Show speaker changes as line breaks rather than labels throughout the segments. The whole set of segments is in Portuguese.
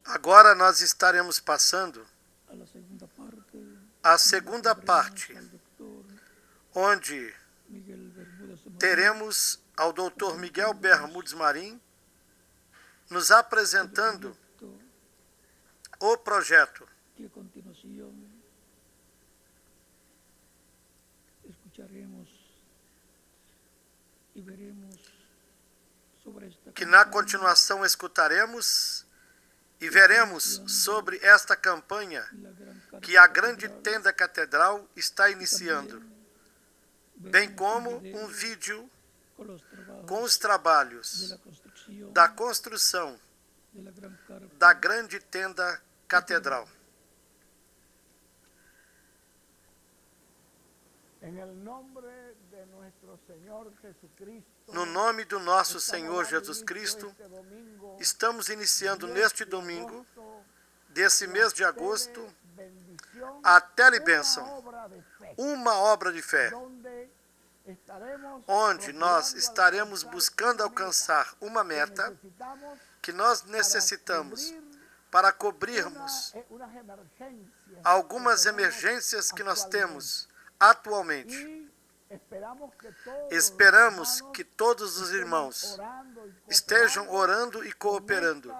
Agora nós estaremos passando a segunda parte, onde teremos ao Dr. Miguel Bermúdez Marim nos apresentando o projeto. Que na continuação escutaremos e veremos sobre esta campanha que a Grande Tenda Catedral está iniciando, bem como um vídeo com os trabalhos da construção da Grande Tenda Catedral. No nome do nosso Senhor Jesus Cristo, estamos iniciando neste domingo, desse mês de agosto, a telebênção, uma obra de fé, onde nós estaremos buscando alcançar uma meta que nós necessitamos para cobrirmos algumas emergências que nós temos atualmente. Esperamos que todos os irmãos estejam orando e cooperando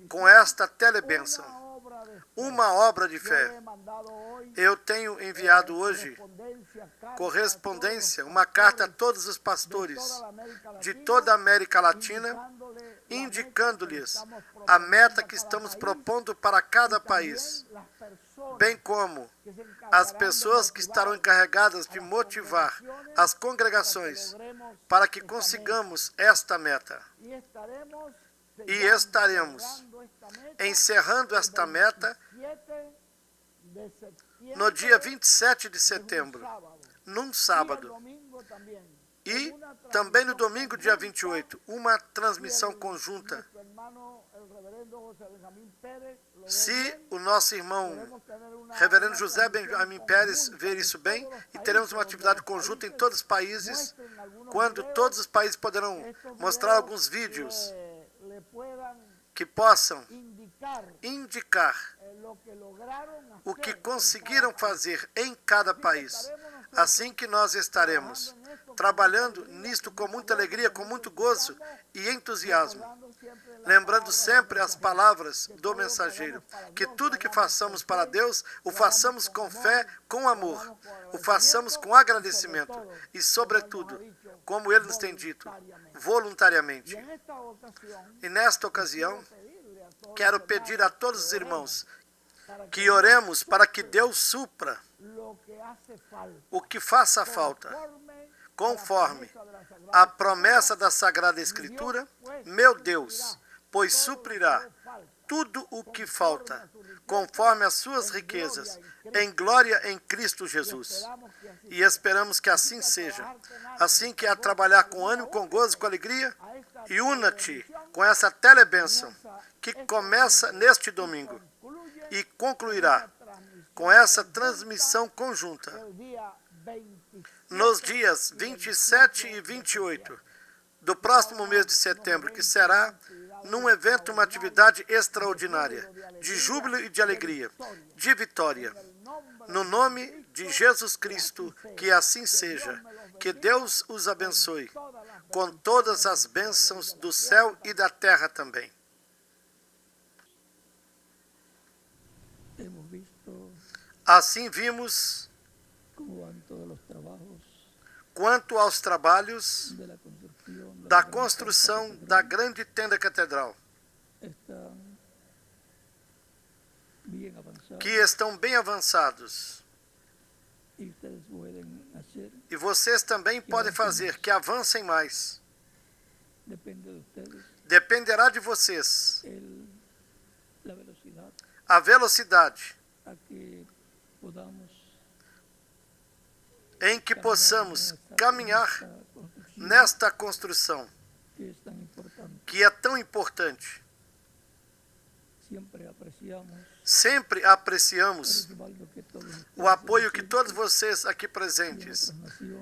com esta telebênção, uma obra de fé. Eu tenho enviado hoje correspondência, uma carta a todos os pastores de toda a América Latina, indicando-lhes a meta que estamos propondo para cada país, bem como as pessoas que estarão encarregadas de motivar as congregações para que consigamos esta meta. E estaremos encerrando esta meta no dia 27 de setembro, num sábado. E também no domingo, dia 28, uma transmissão conjunta. Se o nosso irmão, reverendo José Benjamin Pérez, ver isso bem, e teremos uma atividade conjunta em todos os países, quando todos os países poderão mostrar alguns vídeos que possam indicar o que conseguiram fazer em cada país. Assim que nós estaremos trabalhando nisto com muita alegria, com muito gozo e entusiasmo, lembrando sempre as palavras do mensageiro, que tudo que façamos para Deus, o façamos com fé, com amor, o façamos com agradecimento e, sobretudo, como Ele nos tem dito, voluntariamente. E nesta ocasião, quero pedir a todos os irmãos que oremos para que Deus supra o que faça falta, conforme a promessa da Sagrada Escritura, meu Deus, pois suprirá tudo o que falta, conforme as suas riquezas, em glória em Cristo Jesus. E esperamos que assim seja. Assim que a trabalhar com ânimo, com gozo, com alegria, e una-te com essa telebênção, que começa neste domingo e concluirá com essa transmissão conjunta nos dias 27 e 28 do próximo mês de setembro, que será num evento, uma atividade extraordinária, de júbilo e de alegria, de vitória. No nome de Jesus Cristo, que assim seja. Que Deus os abençoe com todas as bênçãos do céu e da terra também. Assim vimos quanto aos trabalhos da construção da Grande Tenda Catedral, que estão bem avançados. E vocês também podem fazer que avancem mais. Dependerá de vocês a velocidade em que possamos caminhar nesta construção, que é tão importante. Sempre apreciamos o apoio que todos vocês aqui presentes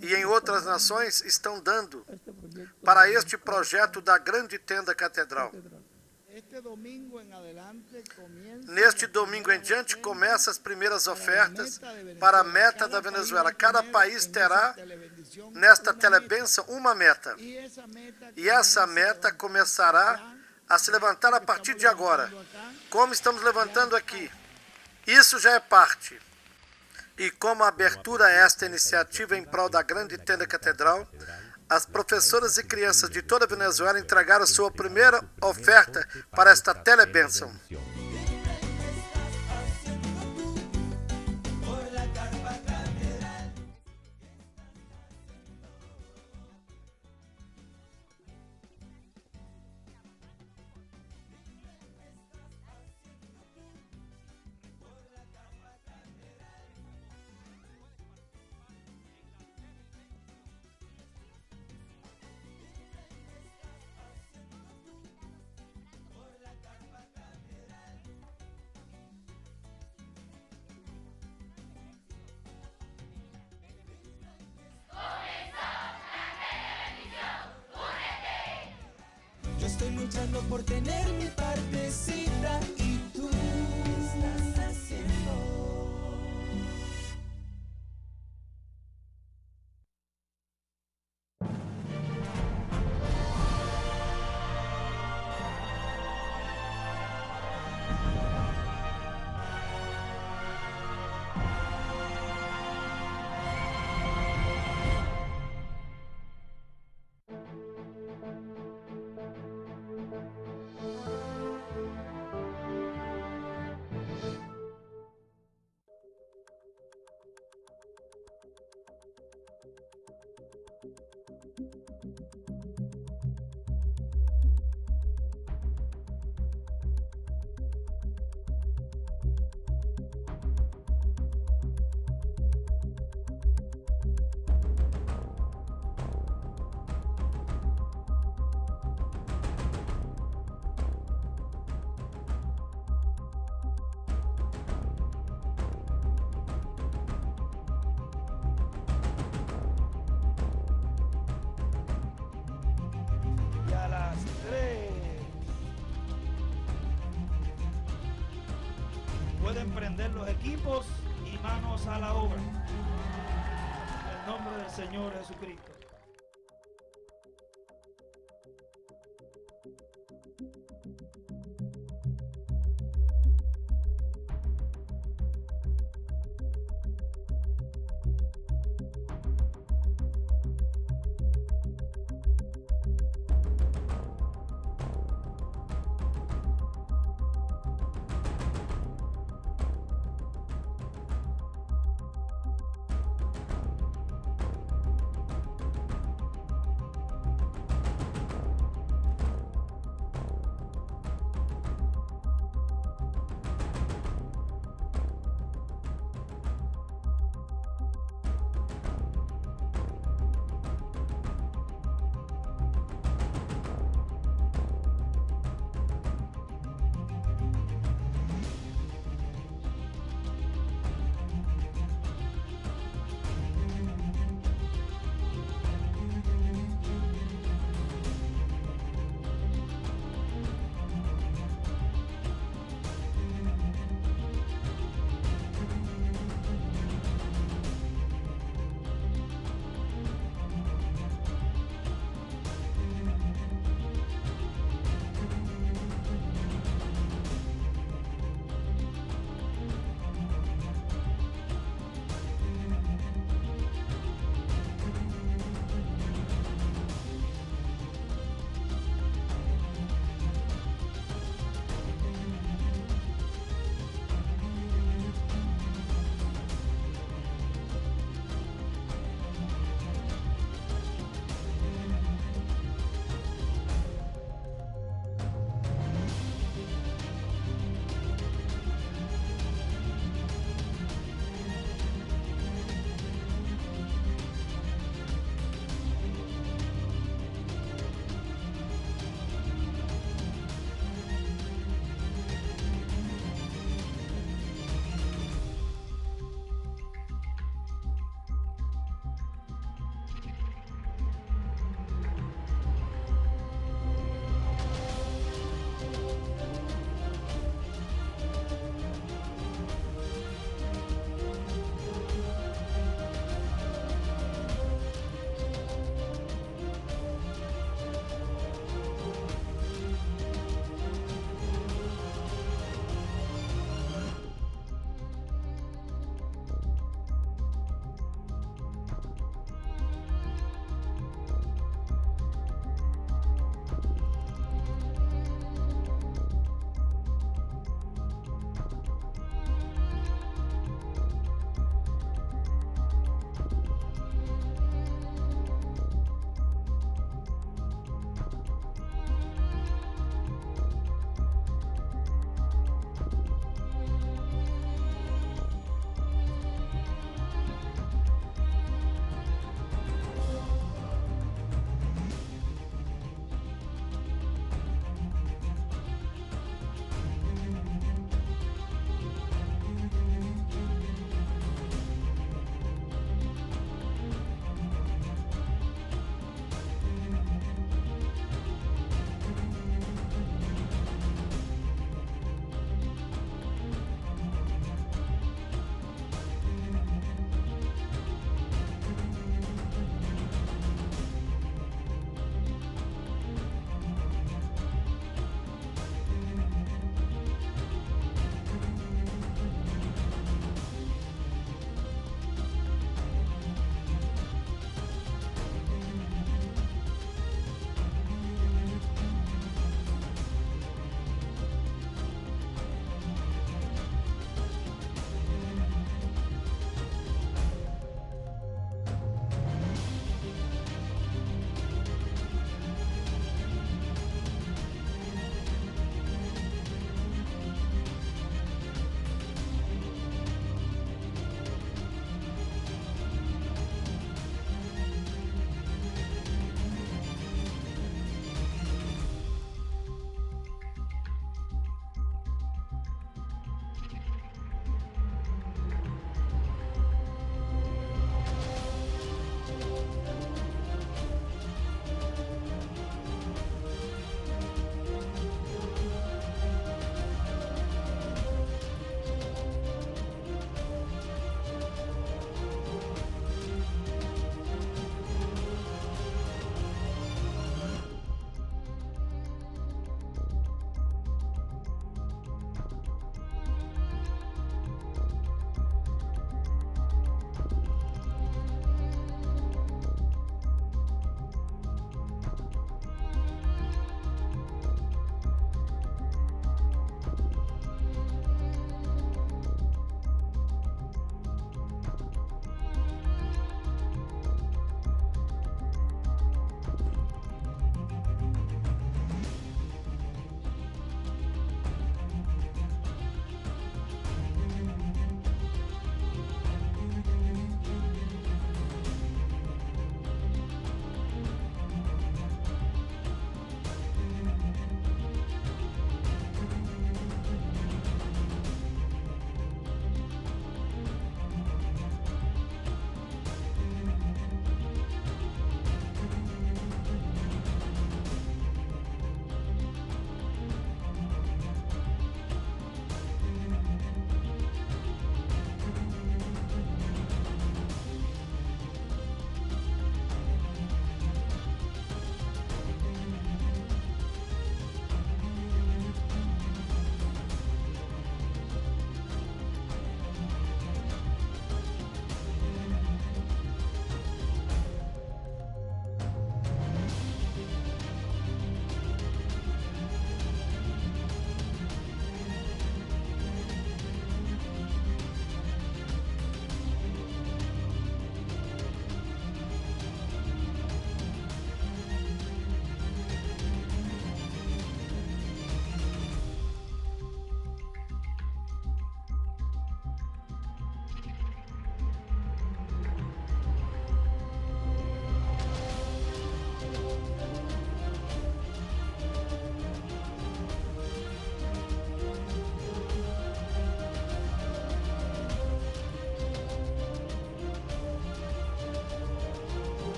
e em outras nações estão dando para este projeto da Grande Tenda Catedral. Neste domingo em diante, começam as primeiras ofertas para a meta da Venezuela. Cada país terá, nesta telebênção, uma meta. E essa meta começará a se levantar a partir de agora, como estamos levantando aqui. Isso já é parte. E como abertura a esta iniciativa em prol da grande tenda catedral, as professoras e crianças de toda a Venezuela entregaram sua primeira oferta para esta telebênção.
Yo estoy luchando por tener mi partecita y tú ¿qué estás haciendo?
Pueden prender los equipos y manos a la obra. En el nombre del Señor Jesucristo.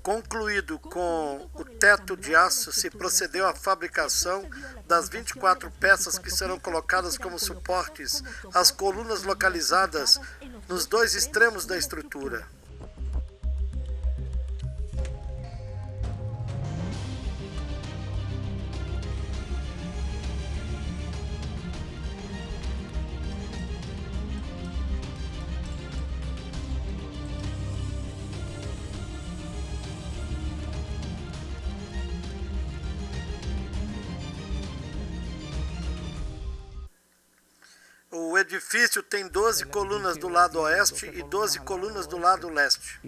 Concluído com o teto de aço, se procedeu à fabricação das 24 peças que serão colocadas como suportes às colunas localizadas nos dois extremos da estrutura. O edifício tem 12 colunas do lado oeste e 12 colunas do lado leste.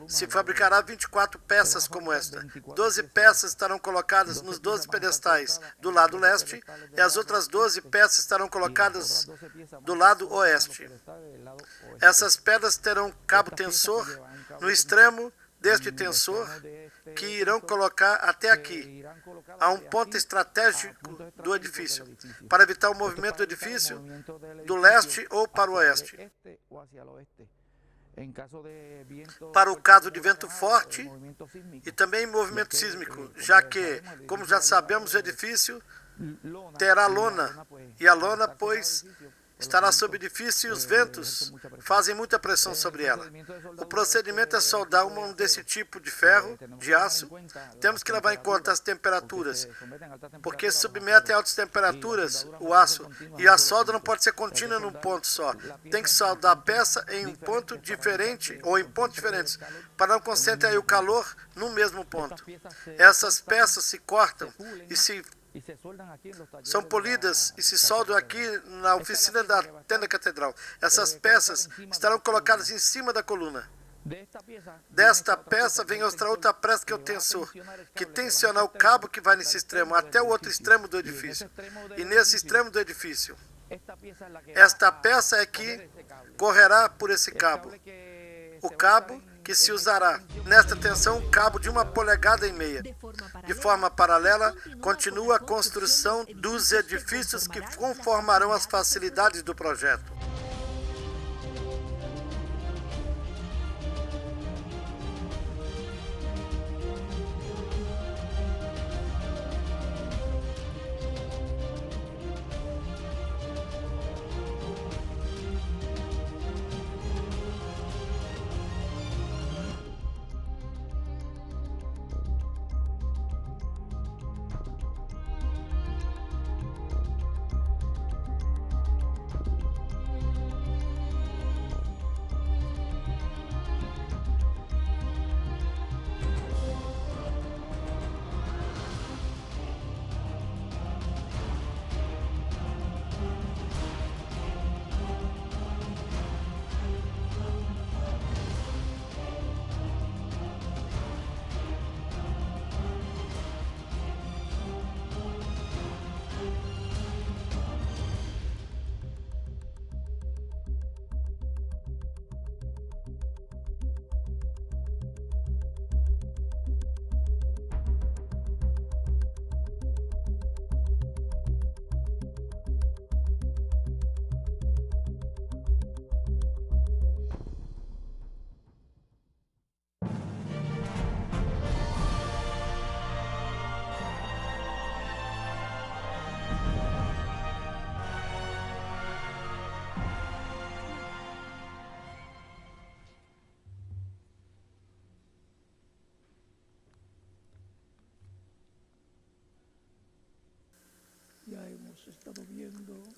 Se fabricará 24 peças como esta. 12 peças estarão colocadas nos 12 pedestais do lado leste e as outras 12 peças estarão colocadas do lado oeste. Essas pedras terão cabo tensor no extremo deste tensor que irão colocar até aqui, a um ponto estratégico do edifício, para evitar o movimento do edifício do leste ou para o oeste. Para o caso de vento forte e também movimento sísmico, já que, como já sabemos, o edifício terá lona, e a lona, pois, estará sob o edifício e os ventos fazem muita pressão sobre ela. O procedimento é soldar um desse tipo de ferro, de aço. Temos que levar em conta as temperaturas, porque submetem a altas temperaturas o aço, e a solda não pode ser contínua num ponto só. Tem que soldar a peça em um ponto diferente ou em pontos diferentes, para não concentrar aí o calor no mesmo ponto. Essas peças se cortam e são polidas e se soldam aqui na oficina da tenda catedral. Essas peças estarão colocadas em cima da coluna. Desta peça vem outra peça que é o tensor, que tensiona o cabo que vai nesse extremo até o outro extremo do edifício. E nesse extremo do edifício, esta peça é que correrá por esse cabo. O cabo que se usará nesta tensão, um cabo de 1,5 polegadas. De forma paralela, continua a construção dos edifícios que conformarão as facilidades do projeto.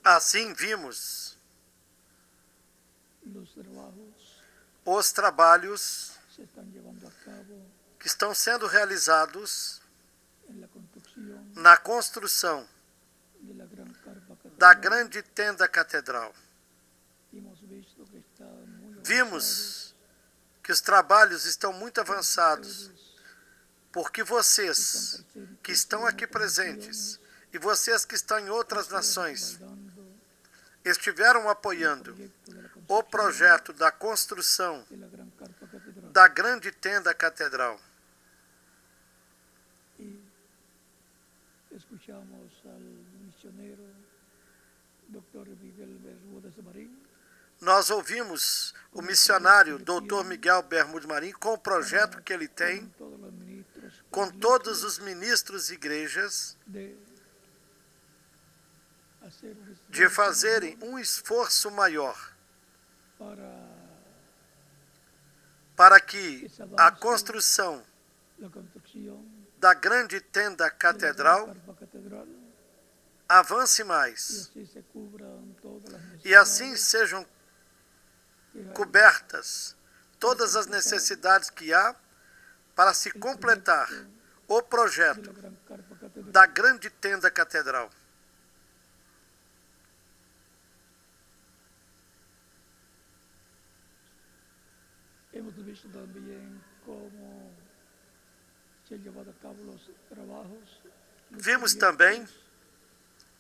Assim vimos os trabalhos que estão sendo realizados na construção da grande tenda catedral. Vimos que os trabalhos estão muito avançados, porque vocês que estão aqui presentes e vocês que estão em outras nações estiveram apoiando o projeto da construção da grande tenda catedral. Nós ouvimos o missionário Dr. Miguel Bermudes Marim com o projeto que ele tem
todos los ministros,
com todos os ministros e igrejas
de hacer un
de fazerem um esforço maior para que a construção
la construcción
da grande tenda
de la
catedral
carpa catedral
avance
y
mais
así se cubran todas las
e assim
necesidades
sejam
que hay
cobertas todas as necessidades que há para se completar o
de
projeto
la gran carpa catedral.
da grande tenda catedral.
Hemos visto también cómo se han llevado a cabo los trabajos. los
Vimos
proyectos
também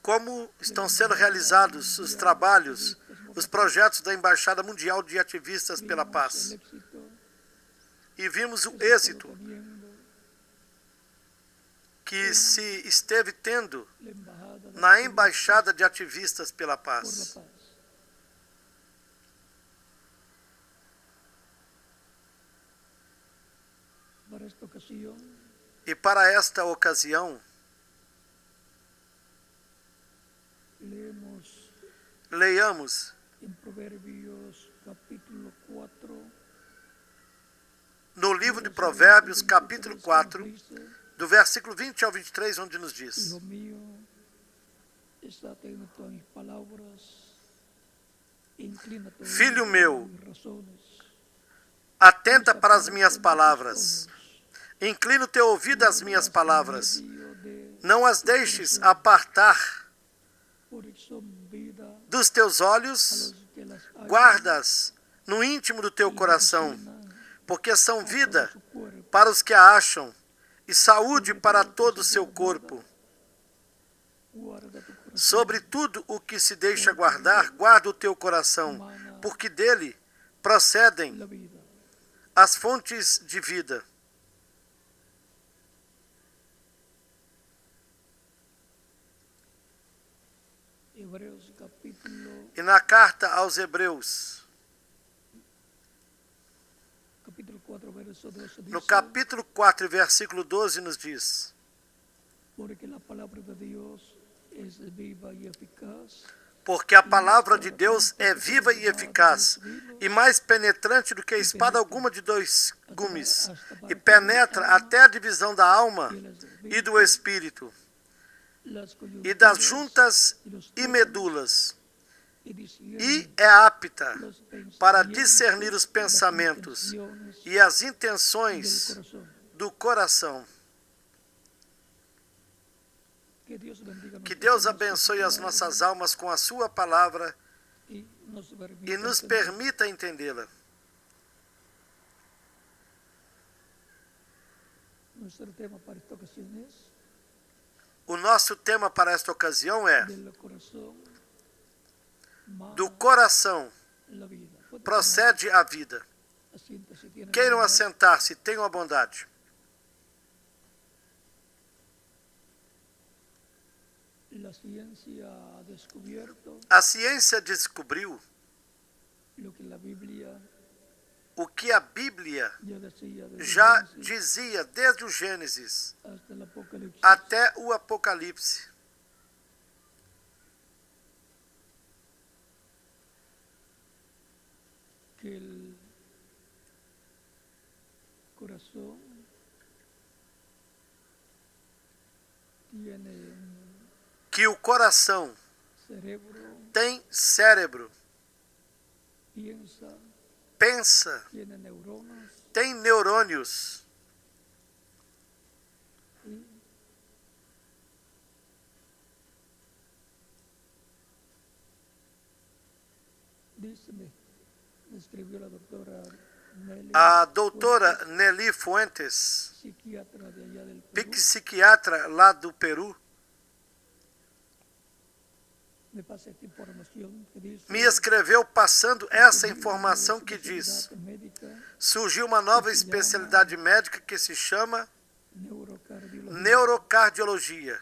como estão sendo realizados os trabalhos, os projetos da Embaixada Mundial de Ativistas pela
vimos
Paz.
el éxito
E vimos o
que se
êxito
está teniendo
que se esteve tendo
la embajada de
na Embaixada de Ativistas pela
por la
Paz.
paz. Para esta ocasión
E para esta ocasião,
leemos
leiamos
en Proverbios capítulo 4,
no livro de Provérbios, capítulo 4,
dice:
do versículo 20 ao 23, onde nos diz:
Hijo mío, está atento a mis palabras, inclina tu
Filho
oído
meu,
a mis razones,
atenta para as minhas palavras, inclina o teu ouvido às minhas palavras,
medio de
não as deixes apartar
porque son vida
dos teus
a
olhos,
los que las hallan
guardas no íntimo do teu
y
coração,
medicina
porque são
a todo
vida
su cuerpo.
para os que a acham e saúde para todo o seu corpo.
Guarda tu corazón,
Sobre tudo o que se deixa guardar, guarda o teu coração, porque dele procedem
la vida.
as fontes de vida.
Hebreos capítulo
E na carta aos Hebreus,
4, verso 12
no
dice:
capítulo 4, versículo 12, nos diz:
porque la palabra de Dios es viva y eficaz,
porque a palavra de Deus é viva e eficaz, e mais penetrante do que a espada alguma de dois gumes, e penetra até a divisão da alma e do espírito,
las
e das
coyunturas
juntas
y los
e medulas,
y discierne
e é apta
los
para
pensamientos
discernir os
y las
pensamentos
intenciones
e as
del
intenções
corazón.
do coração.
Que Dios bendiga
Que
nuestras
Deus
almas
abençoe as
con su
nossas
palabra
almas com a sua palavra
y nos permita
e nos
entender.
permita entendê-la.
Nuestro tema para esta ocasión es
O nosso tema para esta ocasião é:
del corazón mana
do coração
la vida. Puede
procede a vida.
tomar asiento si tiene
Queiram
bondad.
assentar-se, tenham a bondade.
La ciencia ha descubierto
A ciência descobriu
lo que la Biblia
o que a Bíblia
ya decía desde
já
Génesis
dizia desde o Gênesis
hasta el Apocalipsis,
até o Apocalipse.
que el corazón tiene un
Que o coração
cerebro,
tem cérebro,
piensa,
pensa,
tiene neuronas
tem neurônios
y dice, me escribió la doctora Nelly,
a doutora Nelly Fuentes,
psiquiatra de allá del Perú,
psiquiatra lá do Peru,
me pasa esta información que dice
me escreveu passando essa informação que diz:
médica,
surgiu uma nova especialidade médica que se chama
neurocardiología,
neurocardiologia,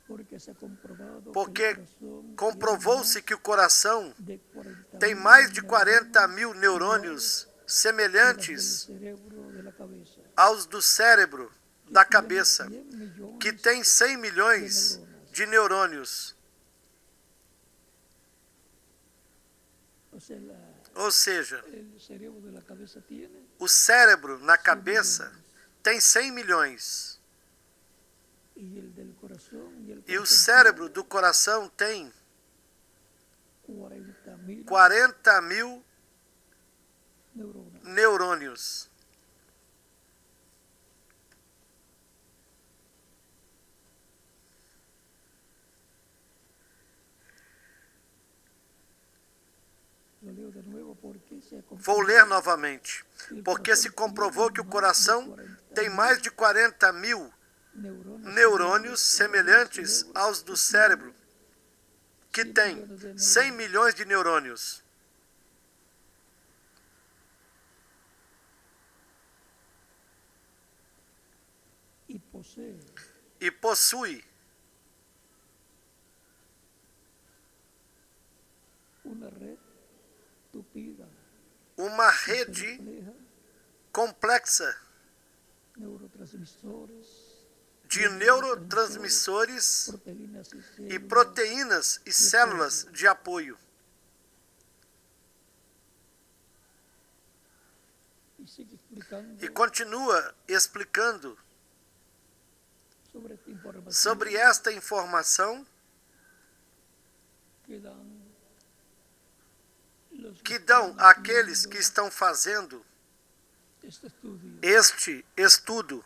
porque se ha comprobado que
porque
el corazón
comprovou-se que o coração
tiene de
tem mais de 40 mil neurônios semelhantes aos do cérebro da cabeça, que tem 100 milhões de neurônios. Ou seja, o cérebro na cabeça tem 100 milhões. E o cérebro do coração tem 40 mil neurônios. Vou ler novamente, porque se comprovou que o coração tem mais de 40 mil neurônios semelhantes aos do cérebro, que tem 100 milhões de neurônios. E possui uma rede complexa de neurotransmissores e proteínas e células de apoio. E continua explicando sobre esta informação que dão àqueles que estão fazendo este estudo.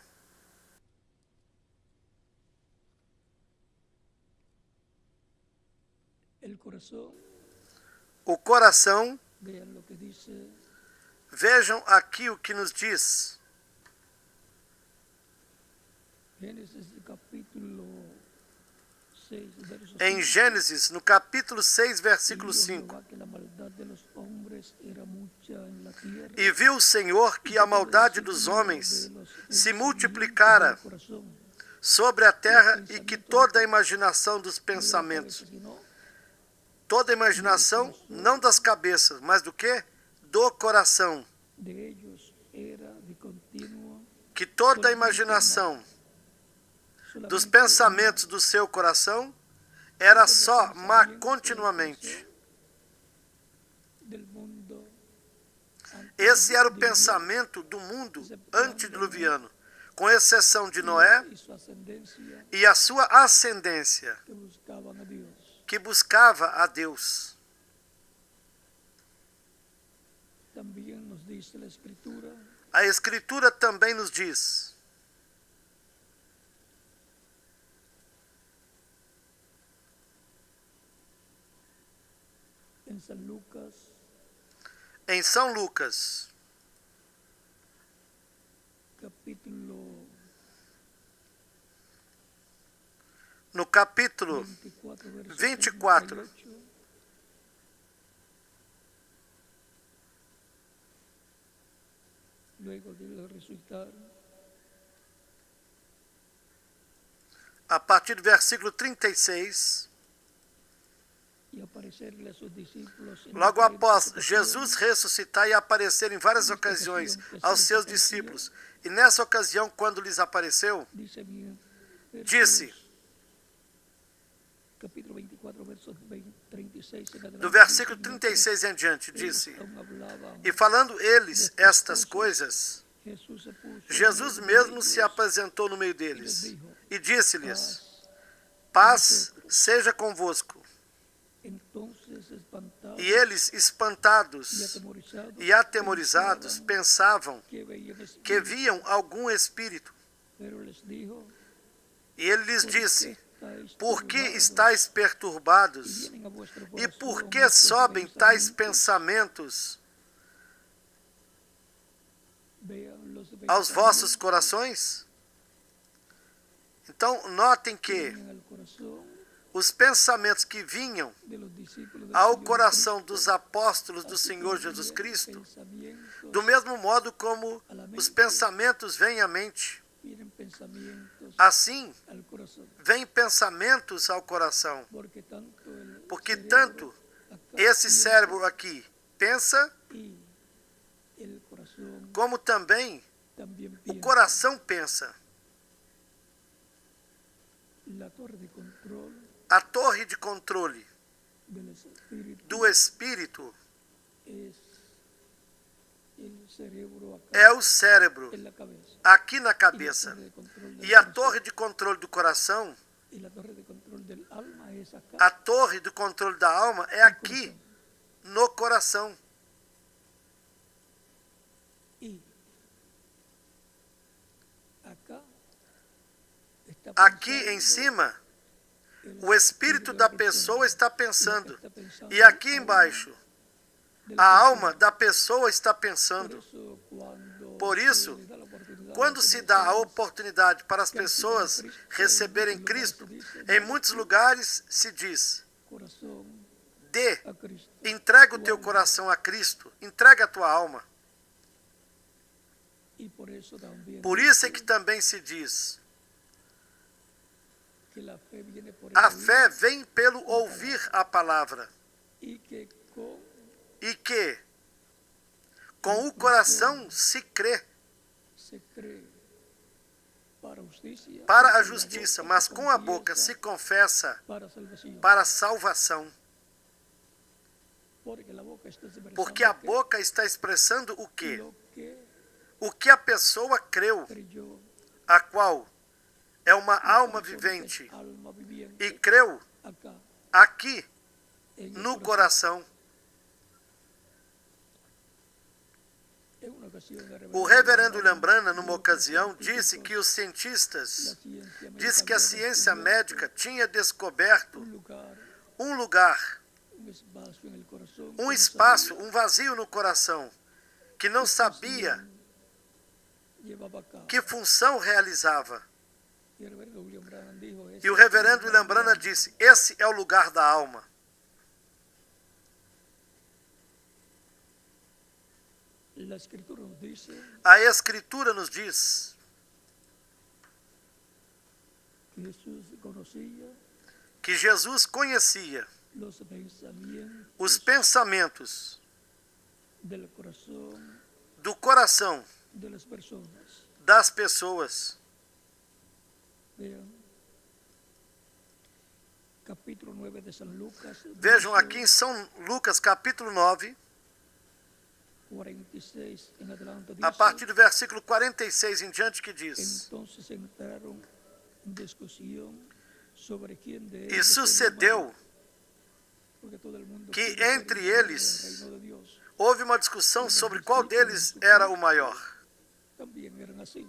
O coração, vejam aqui o que nos diz. Em Gênesis, no capítulo 6, versículo 5. E viu o Senhor que a maldade dos homens se multiplicara sobre a terra e que toda a imaginação dos pensamentos, toda a imaginação, não das cabeças, mas do quê? Do coração. Que toda a imaginação dos pensamentos do seu coração era só má continuamente. Esse era o pensamento do mundo antediluviano, com exceção de Noé e a sua ascendência, que buscava a Deus. A Escritura também nos diz em São Lucas, no capítulo 24, a partir do versículo 36, logo após Jesus ressuscitar e aparecer em várias ocasiões aos seus discípulos, e nessa ocasião, quando lhes apareceu, disse, do versículo 36 em diante, disse, e falando eles estas coisas, Jesus mesmo se apresentou no meio deles e disse-lhes, paz seja convosco. E eles, espantados e atemorizados, pensavam que viam algum espírito. E ele lhes disse, por que estáis perturbados? E por que sobem tais pensamentos aos vossos corações? Então, notem que os pensamentos que vinham ao coração dos apóstolos do Senhor Jesus Cristo, do mesmo modo como os pensamentos vêm à mente, assim vêm pensamentos ao coração, porque tanto Esse cérebro aqui pensa,
y el corazón
como também
también
o
piensa.
coração pensa.
La torre de control
A torre de controle
del espíritu
do espírito
es el cerebro acá
é o cérebro,
en la cabeza.
aqui na
Y la
cabeça.
torre de control del
E a
corazón.
torre de controle do coração,
Y la torre de control del alma es acá.
a torre do controle da alma é
en el
aqui,
corazón.
no coração.
Y acá está
Aqui
pensando
em cima,
el
o espírito da
persona.
pessoa está
Y acá
pensando.
está pensando
E aqui
el alma
embaixo,
del
a
persona.
alma da pessoa está
Por
pensando.
eso, cuando
Por isso,
se les da la oportunidad a
quando
las
se dá a
personas
oportunidade para as pessoas receberem Cristo, em muitos lugares se diz:
corazón
dê,
a Cristo,
entrega o
tu
teu
alma.
coração a Cristo, entrega a tua alma.
Y por eso también
Por isso é que também se diz:
que la fe viene por el
a
oír,
fé vem pelo ouvir a palavra,
y que con
e que com o coração se crê
se cree para justicia,
para
y
a
con la
justiça,
boca
mas
se
com a boca
confiesa
se confessa
para salvación.
para a salvação.
Porque la boca está expresando
Porque a
que
boca está expressando o quê?
lo que
O que a pessoa creu,
creyó,
a qual é uma
la
alma
persona
vivente,
es alma viviente
e creu
acá
aqui
en el
no
corazón.
coração.
En una ocasión,
O reverendo Lembrana, numa ocasião, disse que os cientistas, disse que a ciência médica tinha descoberto
un lugar,
um lugar,
un espacio en el corazón,
um espaço, um vazio no coração, que não sabia
llevaba a cabo.
que função realizava.
Y el reverendo William Branham dijo, "Ese
E o
es el
reverendo
lugar
Lembrana
del
disse: esse é o lugar da alma.
alma". La escritura nos dice
A Escritura nos diz
que Jesús conocía
que Jesus conhecia
los pensamientos
os pensamentos
del corazón
do coração
de las personas.
das pessoas.
Vean, capítulo 9 de San Lucas,
Vejam
verso
aqui em São Lucas, capítulo 9,
46 en adelante,
a
dice,
partir do versículo 46 em diante, que diz:
entonces entraron en discusión sobre quién de
E
ellos
sucedeu
mayor, porque todo el mundo
que
quiere ser
entre
heredero del
eles
reino de Dios.
houve uma discussão sobre qual deles era o maior.
También eran así.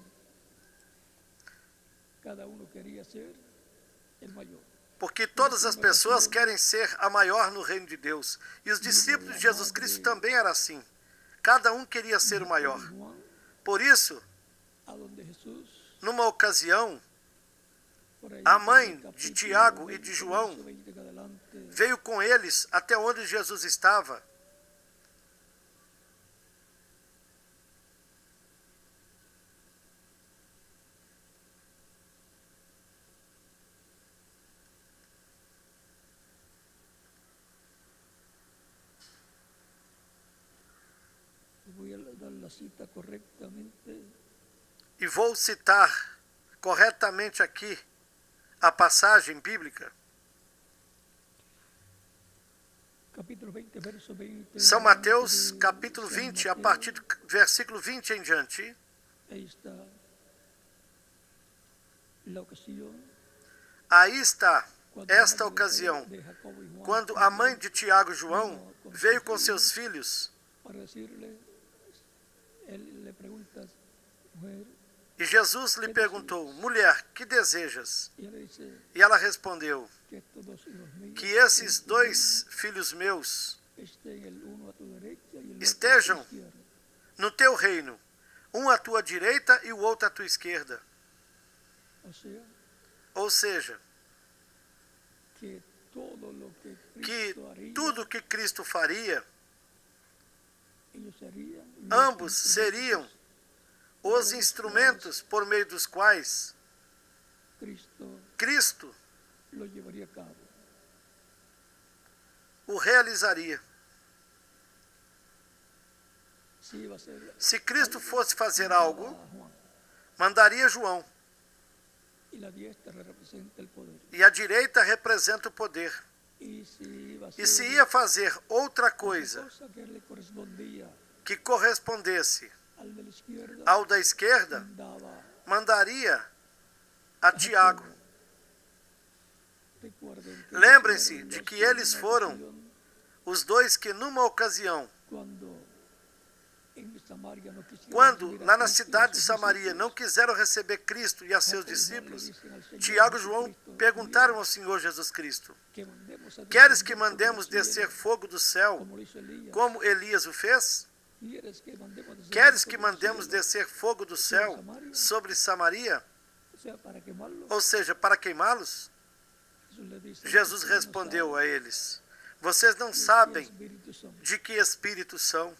Cada uno quería ser el mayor.
Porque todas as pessoas querem ser a maior no reino de Deus. E os discípulos de Jesus Cristo também eram assim. Cada um queria ser o maior.
Juan,
Por isso,
a donde Jesús,
numa ocasião,
por ahí,
a
en
mãe
el
de
capítulo
Tiago e
20,
de João
verso 20 en adelante,
veio com eles até onde Jesus estava.
voy a dar la cita correctamente.
E vou citar corretamente aqui a passagem bíblica.
Capítulo 20, verso 20.
São Mateus,
de
capítulo
San
20, a
Mateo.
partir do versículo 20 em diante.
Ahí está la ocasión.
Aí está
cuando
esta
la madre
ocasião,
de Jacobo y Juan
quando a mãe de Tiago e João veio com seus filhos
para decirle, él le pregunta, mujer,
e Jesus lhe perguntou: mulher, que desejas?
y ella dice
E ela respondeu:
que estos dos hijos míos
que esses dois filhos meus
estén el uno a tu derecha y el otro
estejam
a tu izquierda.
no teu reino, um à tua direita e o outro à tua esquerda.
O sea,
Ou seja,
que todo lo que
que
Cristo haría,
tudo que Cristo faria,
ellos serían los
ambos
instrumentos
seriam os instrumentos por meio dos quais
Cristo
Cristo
lo llevaría a cabo.
o realizaria.
si iba a ser
Se Cristo fosse fazer algo,
a Juan,
mandaria João,
y la diestra representa el poder.
e a direita representa o poder.
Y si iba a
E se
ser
ia fazer outra coisa
cosa que le correspondía
que correspondesse
al de la izquierda,
ao da esquerda,
mandaba
mandaria a Tiago.
Recuerden que
Lembrem-se
fueron
de
los
que
en
eles
una
foram
ocasión,
os dois que numa ocasião,
cuando en Samaria no quisieron
quando
recibir a
lá na
Cristo y a
cidade de
sus
Samaria
discípulos,
não quiseram receber Cristo e a seus
Jacobo y Juan le
discípulos,
dicen al Señor
Tiago e João
Jesucristo,
perguntaram ao Senhor Jesus Cristo:
que mandemos a
Queres que
descender
mandemos
fuego del
descer
cielo,
fogo do céu,
como lo hizo Elías?
como Elias o fez?
¿Quieres que mandemos descender
Queres que
fuego del
mandemos
cielo?
descer fogo do céu sobre Samaria?
O sea, para quemarlo.
Ou seja, para queimá-los?
Jesús le dice,
Jesus
"Ustedes no
respondeu
saben
a eles: Vocês não
de qué
sabem
espíritu son".
de que espírito são.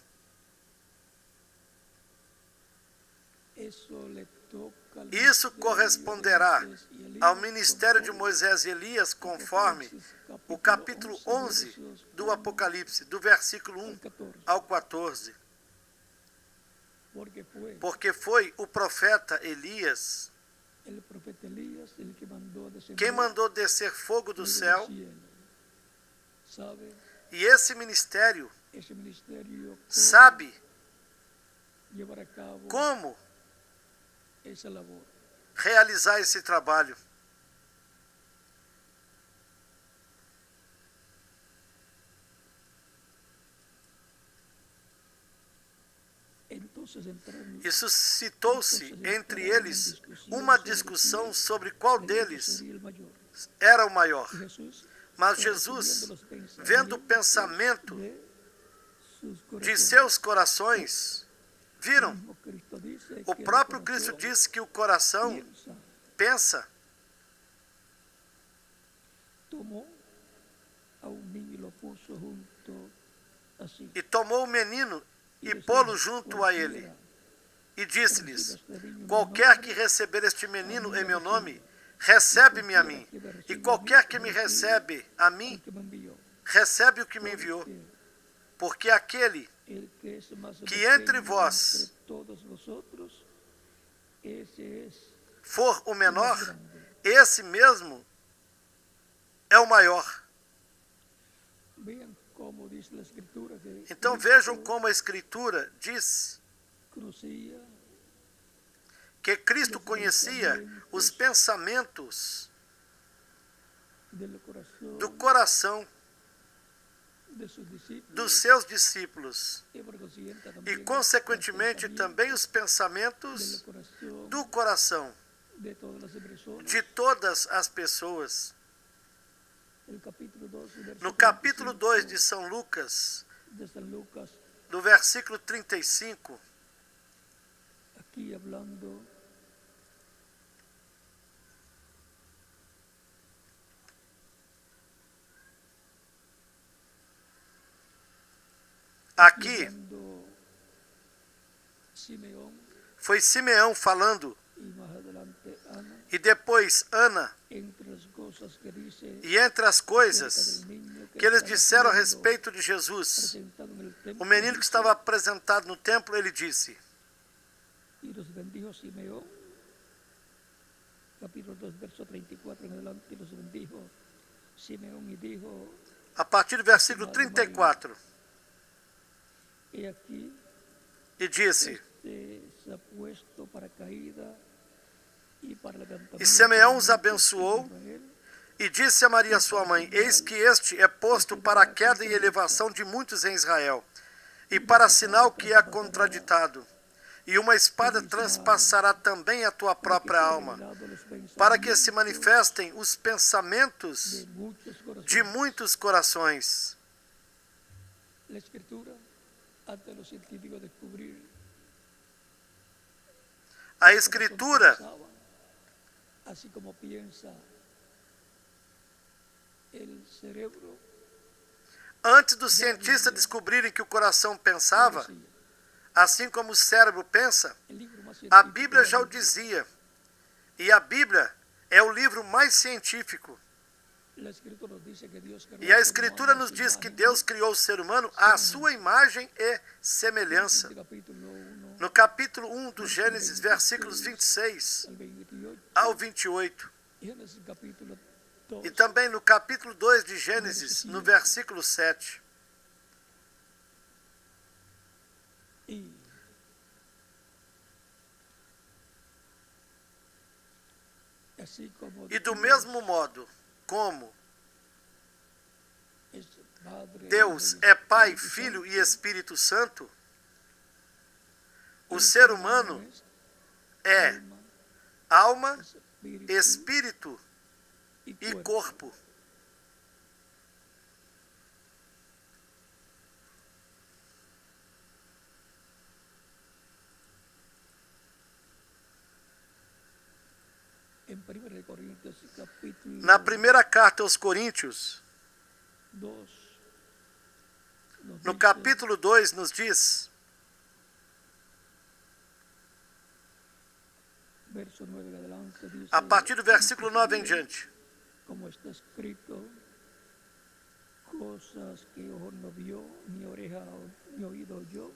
Eso le toca al
Isso
ministerio
corresponderá
de Moisés y Elías,
ao ministério de
conforme
Moisés e Elias, conforme o capítulo 11 do Apocalipse, do versículo 1 ao 14. Porque foi o profeta Elias
el profeta Elías el que mandó descender
quem mandou descer fogo do
fuego
céu,
del cielo. ¿Sabe?
e esse ministério
Ese ministerio
sabe
llevar a cabo
como
esa labor.
realizar esse trabalho.
Entonces entraron
Isso citou-se entre eles uma discussão sobre qual deles
sería el mayor.
era o maior.
Y Jesús,
Mas Jesus, vendo o pensamento
de sus
de
corazones,
seus corações, viram?
mismo Cristo dice
O
que el
próprio
corazón
Cristo disse que o coração pensa.
tomó a un niño y lo puso junto así.
E tomou o menino e pô-lo junto a ele. E disse-lhes: Qualquer que receber este menino em meu nome, recebe-me a mim. E qualquer que me recebe a mim,
Que me envió.
recebe o que me enviou. Porque aquele
El que es más
que entre
pequeño
vós
entre todos vosotros, ese es
for o
el más
menor,
grande.
esse mesmo é o maior.
Vean cómo dice la escritura que
Então vejam como a Escritura diz
conocía
que Cristo conhecia os pensamentos do coração
de sus discípulos
dos seus discípulos
y por consiguiente
e,
también
consequentemente,
el
também os
del
pensamentos
corazón
do coração
de todas las personas.
de todas as pessoas.
El capítulo 2, verso
No capítulo 2
35
de São Lucas,
de San Lucas,
do versículo 35,
aquí hablando
aqui
cuando Simeón
foi Simeão falando,
y más adelante Ana,
e depois Ana,
entre las cosas que dice
e entre as
acerca
coisas
del niño
que eles
estaba
disseram a
siendo
respeito de Jesus,
presentado en el templo,
o menino que estava apresentado no templo, ele disse:
y los bendijo Simeón, capítulo 2, verso 34 en adelante, y los bendijo Simeón y dijo,
a partir do versículo 34,
he aquí,
e disse:
se ha puesto para caída y para levantamiento.
E Simeão os
de
abençoou,
Israel,
e disse a Maria sua mãe: Eis que este é posto para a queda e elevação de muitos em Israel, e para sinal que é contraditado. E uma espada transpassará também a tua própria alma, para que se manifestem os pensamentos de muitos corações.
La escritura, antes de los científicos descubrir
A Escritura,
así como piensa el cerebro,
antes dos cientistas descobrirem que o coração pensava,
decía,
assim como o cérebro pensa,
el libro más
a
científico
Bíblia já o
del mundo
dizia. E a Bíblia é o livro mais científico E a Escritura nos diz que Deus criou o ser humano à sua imagem e semelhança. No capítulo 1 do Gênesis, versículos 26 ao 28. E também no capítulo 2 de Gênesis, no versículo 7. E do mesmo modo como Deus é Pai, Filho e Espírito Santo, o ser humano é alma, espírito e corpo. Na primeira carta aos Coríntios, no capítulo 2, nos diz, a partir do versículo 9 em diante:
como está escrito, coisas que ojo não viu, ni oreja ni oído oyó.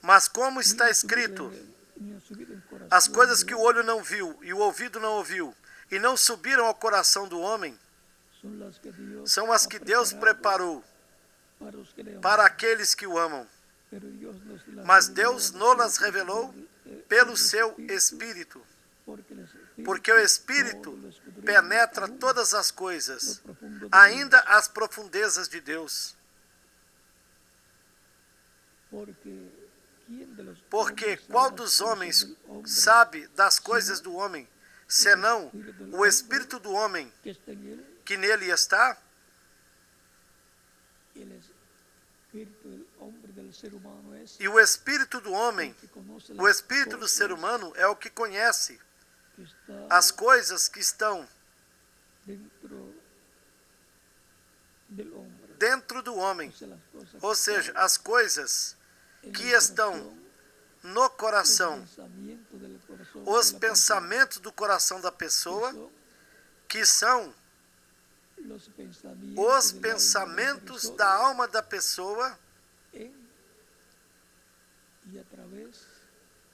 Mas como está escrito, as coisas que o olho não viu e o ouvido não ouviu e não subiram ao coração do homem, são as que Deus preparou para aqueles que o amam. Mas Deus nos revelou pelo seu Espírito, porque o Espírito penetra todas as coisas, ainda as profundezas de Deus. Porque qual dos homens sabe das coisas do homem, senão o Espírito do homem que nele está? E o Espírito do homem, o Espírito do ser humano é o que conhece as coisas que estão dentro do homem, ou seja, as coisas que estão no coração, os pensamentos do coração da pessoa, que são os pensamentos da alma da pessoa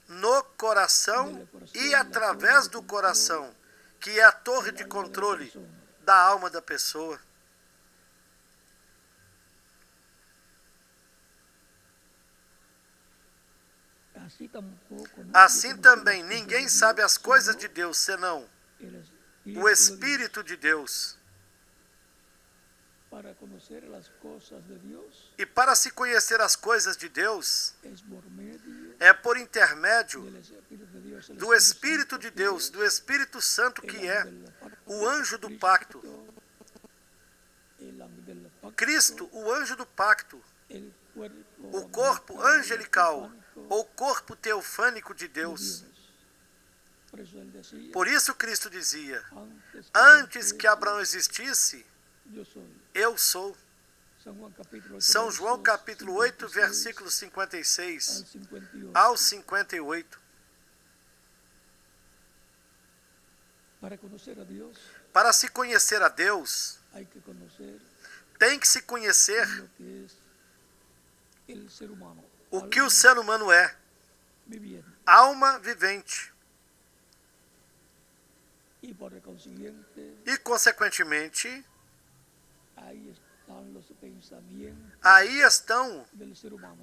no coração e através do coração, que é a torre de controle da alma da pessoa. Assim também ninguém sabe as coisas de Deus, senão o Espírito de Deus. E para se conhecer as coisas de Deus, é por intermédio do Espírito de Deus, do Espírito Santo, que é o anjo do pacto. Cristo, o anjo do pacto, o corpo angelical, ou corpo teofânico de Deus. Por isso Cristo dizia: antes que Abraão existisse, eu sou. São João capítulo 8, versículos 56 ao 58. Para se conhecer a Deus, tem que se conhecer o que o ser humano é. Alma vivente. E, consequentemente, aí estão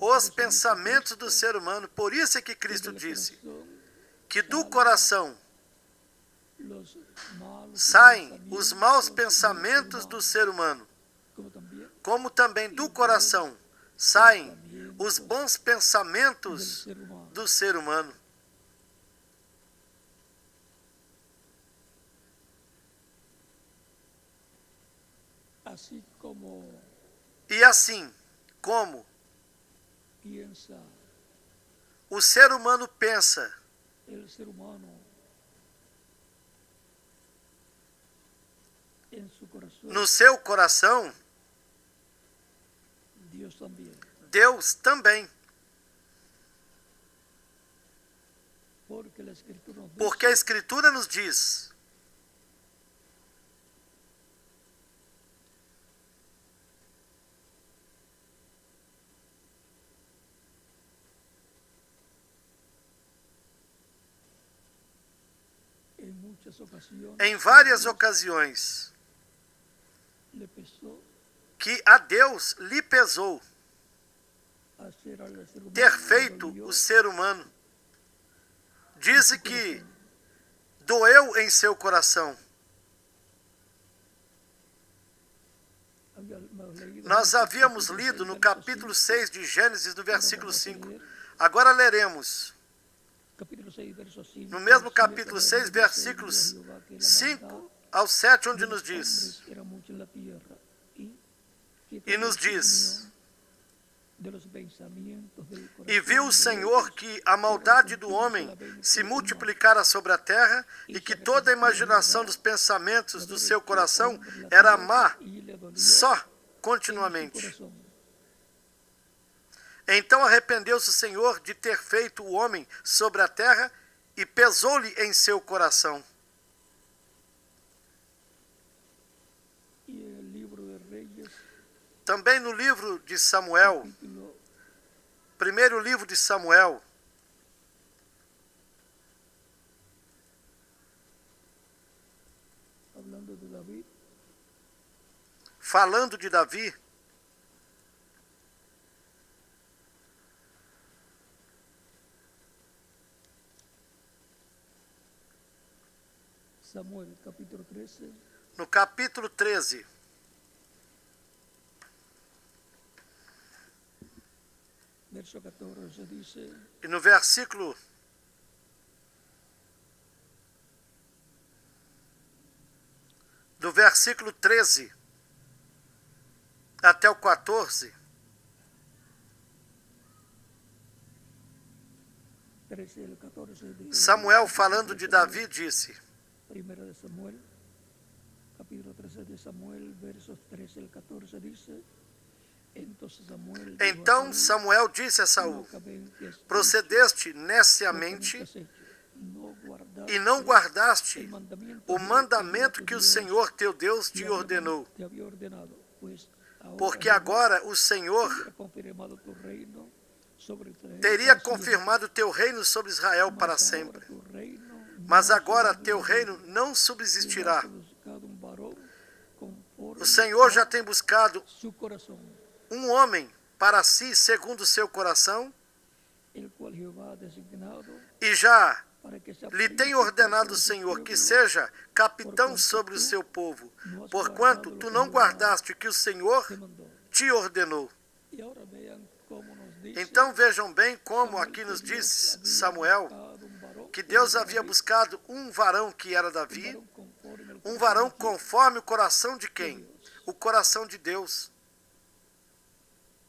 os pensamentos do ser humano. Por isso é que Cristo disse que do coração saem os maus pensamentos do ser humano, como também do coração saem os bons pensamentos do ser humano. E assim como o ser humano pensa, no seu coração, Deus também. Porque a Escritura nos diz
varias ocasiones
em várias ocasiões
le pesó
que a Deus lhe pesou
hacer al ser humano,
ter feito
dolió
o ser humano. Diz que doeu em seu coração.
Habíamos leído
Nós
en el
havíamos
capítulo
lido
6,
no
verso
capítulo
5.
6 de Gênesis, no
Ahora
versículo
vamos a
5.
leer
Agora leremos,
capítulo 6, verso 5,
no mesmo
7,
capítulo
donde
6,
dice,
versículos
"Vio Jehová que la
5
maldad
ao 7, onde
de
nos
los
diz,
hombres era mucha en la tierra, y que
e nos
toda
diz,
opinión de los pensamientos del
e viu o
corazón de
Senhor
ellos
que a maldade do homem se multiplicara sobre a terra e que toda a imaginação dos pensamentos do seu coração era má só
en su
continuamente.
corazón".
Então arrependeu-se o Senhor de ter feito o homem sobre a terra e pesou-lhe em seu coração.
Y el libro de Reyes,
Também no livro de Samuel,
capítulo
primeiro livro de Samuel,
hablando de David,
falando de Davi,
Samuel capítulo 13,
no capítulo 13,
verso 14 dice,
e no versículo do versículo 13 até o 14,
13 al 14 de
Samuel, falando de Davi, disse:
Primera de Samuel, capítulo 13 de Samuel, versos 13 al 14 dice, entonces Samuel dijo a
Então
Saúl,
Samuel disse a Saul:
"Locamente has
procedeste
hecho lo que
neciamente
nunca has hecho, no guardaste
e não guardaste
el mandamiento
o
de
mandamento
Jehová
que
tu
o
Dios
Senhor teu Deus
te
te
había
ordenou.
te había ordenado, pues
Porque
Jehová
agora o Senhor
hubiera confirmado tu reino sobre Israel
teria
para siempre,
confirmado teu reino sobre Israel
mas
para
ahora
sempre.
tu reino
Mas
no
agora teu
subsistirá.
reino não
Jehová
subsistirá.
ha buscado un varón conforme
O Senhor
a
já tem buscado
su corazón,
um homem para si, segundo o seu coração,
el cual Jehová ha designado
e já
para que sea
lhe tem
príncipe
ordenado o
sobre su
Senhor que
pueblo,
seja capitão sobre o seu povo, porquanto tu não guardaste o que o Senhor
te mandó.
te ordenou.
Y ahora vean cómo nos dice
Então vejam bem como
Samuel
aqui
que
nos
Dios
diz
había
Samuel
buscado un varón
que Deus
como
havia
David,
buscado um varão que era
un
Davi,
varón conforme al
um
corazón
varão
de Dios.
conforme o coração de quem? O coração de Deus.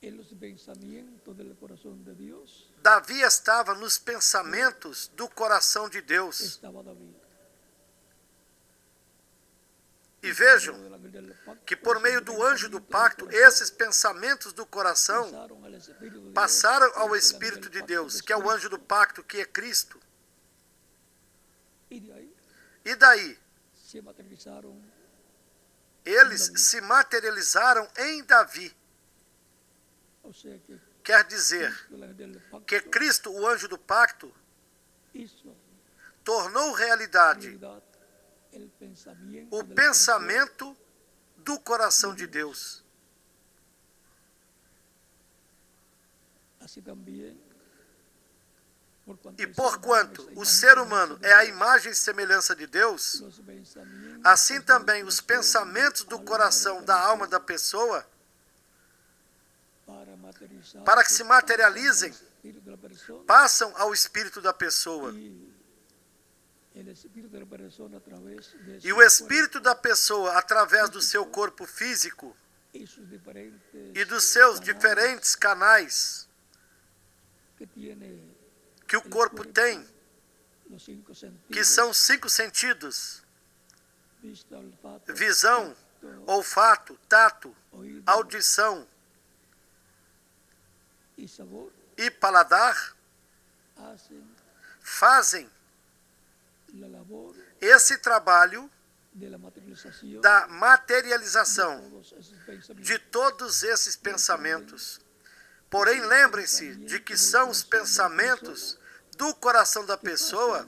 En los pensamientos del corazón de Dios
Davi estava nos pensamentos do coração de Deus.
estaba David.
E vejam
Del ángel del pacto,
que por meio
esos
do anjo do
pensamientos del
pacto,
corazón
esses pensamentos do coração
pasaron al Espíritu de Dios,
passaram
que
ao
es el
Espírito
ángel
de
del
Deus,
pacto
que é o anjo do pacto, que é Cristo.
Y de ahí
E daí,
se materializaron,
eles se materializaram em Davi.
o sea que
Quer dizer
el ángel del pacto
que Cristo, o anjo do pacto,
hizo
tornou realidade
realidad el pensamiento
o
del
pensamento do coração de Deus.
corazón. Así también, por cuanto
E
el ser
porquanto
humano es a
o ser
imagen y
humano
semejanza
é a
de Dios,
imagem e semelhança de Deus,
los pensamientos
assim
del
também os
corazón
pensamentos do
alma
coração,
de
da
la
alma da
persona,
pessoa,
para
que se materializem,
pasan al espíritu de la persona,
passam ao espírito da pessoa.
y el espíritu de la persona a través de
E
su
o espírito da
cuerpo
pessoa, através do seu corpo físico
y sus diferentes
e dos seus
canales
diferentes canais
que tiene
que o corpo tem,
los 5 sentidos,
que são 5 sentidos:
vista, olfato,
visão,
tacto,
olfato, tato,
oído
audição
y sabor,
e paladar,
hacen
fazem
la labor
esse trabalho
de la materialización
da materialização
de todos esos pensamientos.
de todos esses pensamentos. Porém, lembrem-se de que são os pensamentos do coração da pessoa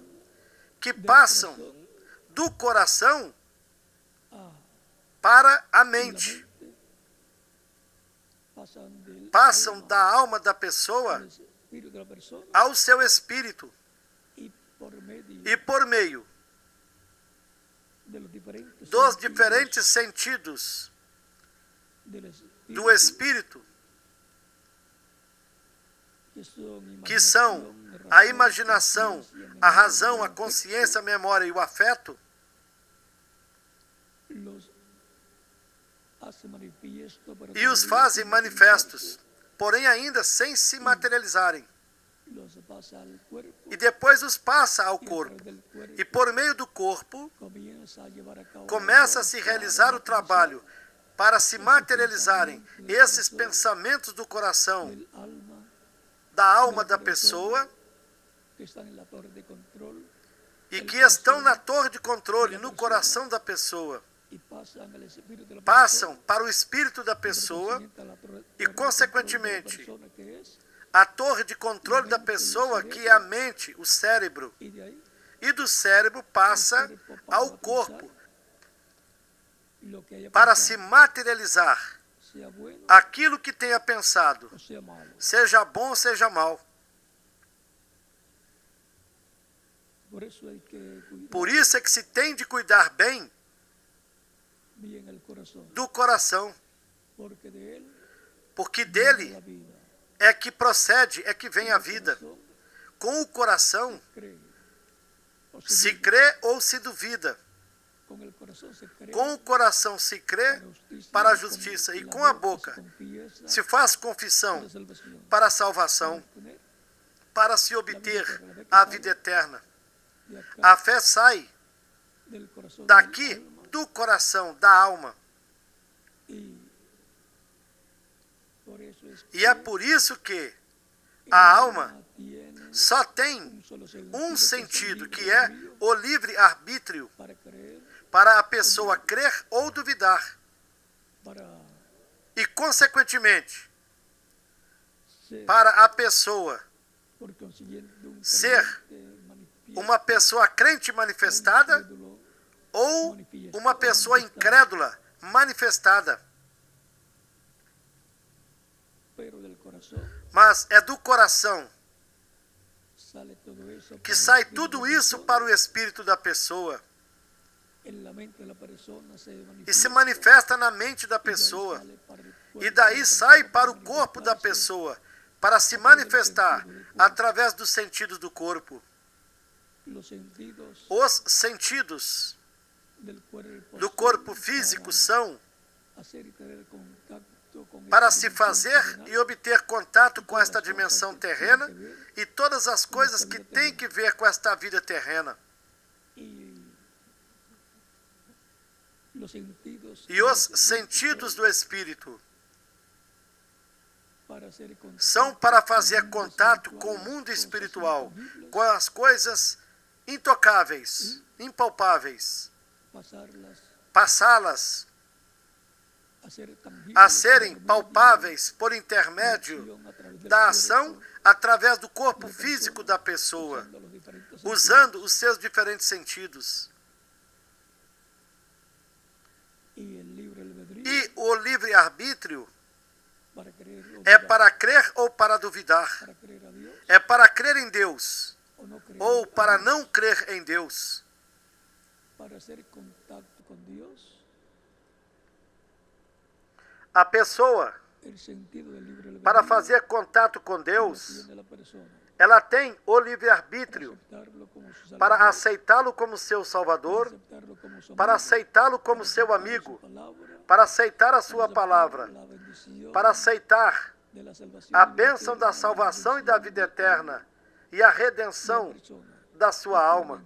que passam do coração
a
para a
la
mente.
mente,
Passam
alma
da alma da pessoa
al espíritu de la persona
ao seu espírito
y por medio
e por meio
de los diferentes
dos
sentidos
diferentes sentidos
del
do espírito, que são a imaginação, a razão, a consciência, a memória e o afeto, e os fazem manifestos, porém ainda sem se materializarem. E depois os passa ao corpo. E por meio do corpo, começa a se realizar o trabalho para se materializarem esses pensamentos do coração, da alma da pessoa, e que estão na torre de controle, no coração da pessoa. Passam para o espírito da pessoa e, consequentemente, a torre de controle da pessoa, que é a mente, o cérebro. E do cérebro passa ao corpo para se materializar aquilo que tenha pensado, seja bom ou seja mal. Por isso é que se tem de cuidar bem do coração, porque dele é que procede, é que vem a vida. Com o coração se crê ou se duvida. Com o coração se crê para a justiça, e com a boca se faz confissão para a salvação, para se obter a vida eterna. A fé sai daqui, do coração, da alma. E é por isso que a alma só tem um sentido, que é o livre-arbítrio, para a pessoa crer ou duvidar. E, consequentemente, para a pessoa ser uma pessoa crente manifestada ou uma pessoa incrédula manifestada. Mas é do coração que sai tudo isso para o espírito da pessoa e se manifesta na mente da pessoa, e daí sai para o corpo da pessoa para se manifestar através dos sentidos do corpo. Os sentidos do corpo físico são para se fazer e obter contato com esta dimensão terrena e todas as coisas que têm que ver com esta vida terrena. E os sentidos do espírito são para fazer contato com o mundo espiritual, com as coisas intocáveis, impalpáveis, passá-las a serem palpáveis por intermédio da ação através do corpo físico da pessoa, usando os seus diferentes sentidos. E o livre-arbítrio é para crer ou para duvidar, é para crer em Deus ou para não crer em Deus. A pessoa, para fazer contato com Deus, ela tem o livre-arbítrio para aceitá-lo como seu Salvador, para aceitá-lo como seu amigo, para aceitar a sua palavra, para aceitar a bênção da salvação e da vida eterna e a redenção da sua alma.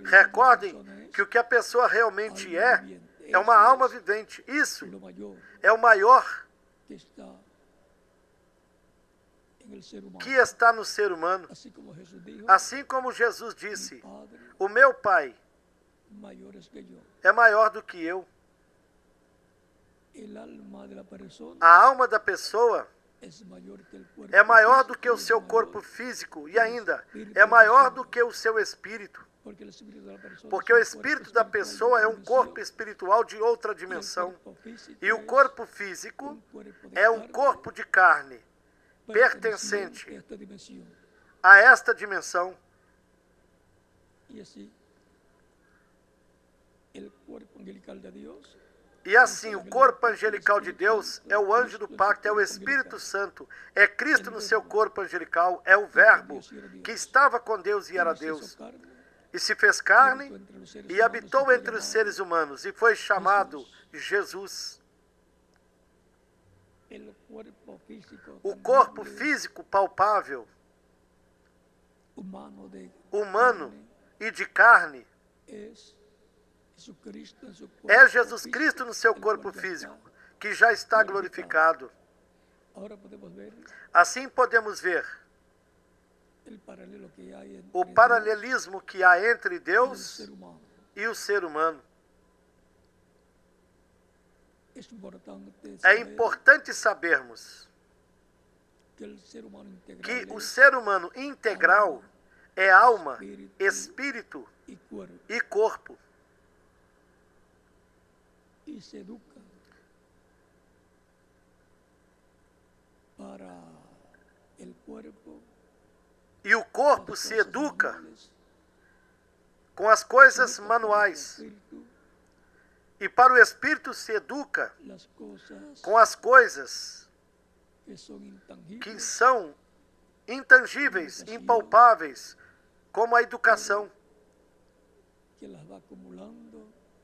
Recordem que o que a pessoa realmente é uma alma vivente. Isso é o maior que está no ser humano. Assim como Jesus disse, o meu Pai é maior do que eu. A alma da pessoa é maior do que o seu corpo físico e ainda é maior do que o seu espírito. Porque o espírito da pessoa é um corpo espiritual de outra dimensão. E o corpo físico é um corpo de carne, pertencente a esta dimensão. E assim, o corpo angelical de Deus é o anjo do pacto, é o Espírito Santo, é Cristo no seu corpo angelical, é o Verbo que estava com Deus e era Deus. E se fez carne e habitou entre os seres humanos e foi chamado Jesus. O corpo físico palpável, humano e de carne, é Jesus Cristo no seu corpo físico, que já está glorificado. Assim podemos ver o paralelismo que há entre Deus e o ser humano. É importante sabermos que o ser humano integral é alma, espírito e corpo. E o corpo se educa com as coisas manuais. E para o espírito se educa com as coisas que são intangíveis, impalpáveis, como a educação.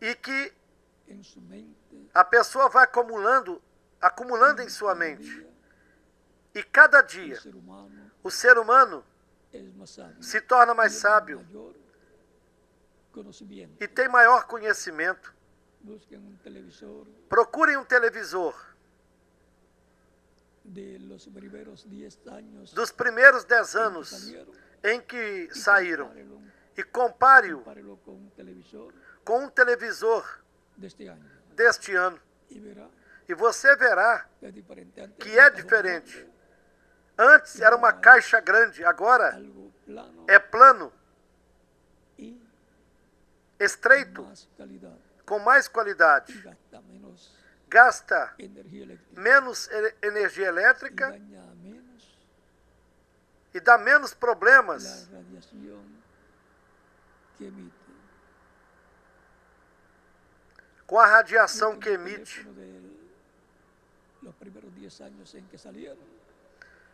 E que a pessoa vai acumulando em sua mente. E cada dia o ser humano se torna mais sábio e tem maior conhecimento. Procurem um televisor dos primeiros 10 anos em que saíram e compare-o com um televisor deste ano. E você verá que é diferente. Antes era uma caixa grande, agora é plano, estreito, com mais qualidade. Gasta menos energia elétrica e dá menos problemas com a radiação que emite.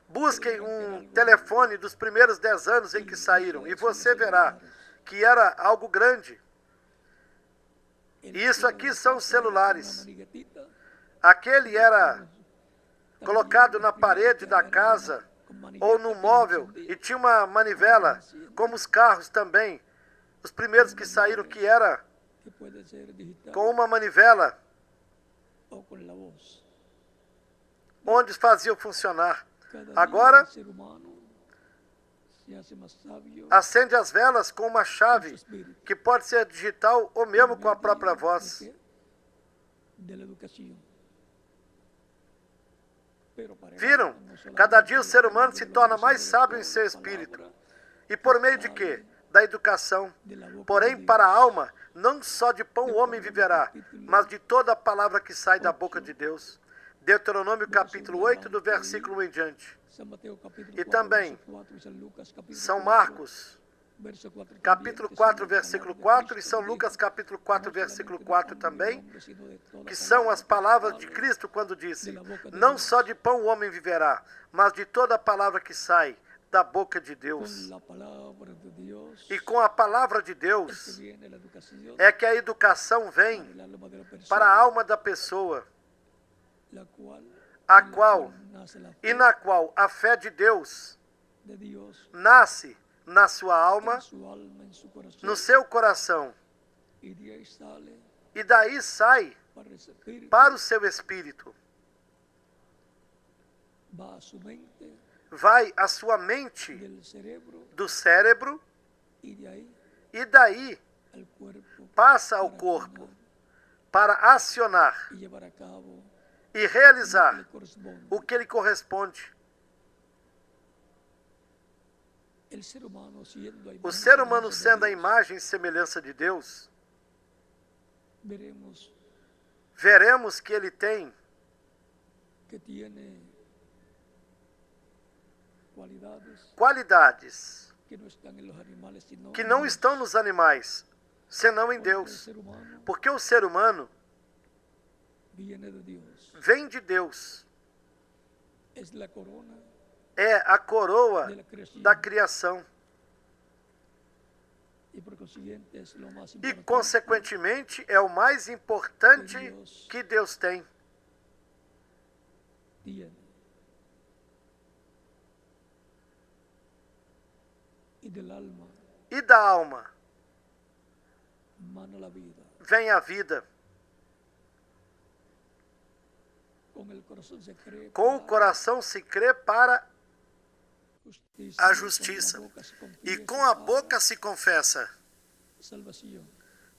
Busquem um telefone dos primeiros 10 anos em que saíram e você verá que era algo grande. E isso aqui são os celulares. Aquele era colocado na parede da casa ou no móvel e tinha uma manivela, como os carros também. Os primeiros que saíram que era com uma manivela onde faziam funcionar. Agora, acende as velas com uma chave que pode ser digital ou mesmo com a própria voz. Viram? Cada dia o ser humano se torna mais sábio em seu espírito. E por meio de quê? Da educação. Porém, para a alma, não só de pão o homem viverá, mas de toda a palavra que sai da boca de Deus. Deuteronômio capítulo 8, do versículo 1 em diante. E também São Marcos capítulo 4, versículo 4 e São Lucas capítulo 4, versículo 4 também, que são as palavras de Cristo quando disse: não só de pão o homem viverá, mas de toda a palavra que sai da boca de Deus. E com a palavra de Deus é que a educação vem para a alma da pessoa, na qual a fé de Deus nasce na sua alma, no seu coração, e daí sai para o seu espírito. Vai à sua mente do cérebro e daí passa ao corpo para acionar e realizar o que lhe corresponde. O ser humano sendo a imagem e semelhança de Deus, veremos que ele tem qualidades que não estão nos animais, senão em Deus. Porque o ser humano vem de Deus. É a coroa da criação. E, consequentemente, é o mais importante que Deus tem. E da alma vem a vida. Com o coração se crê para a justiça, e com a boca se confessa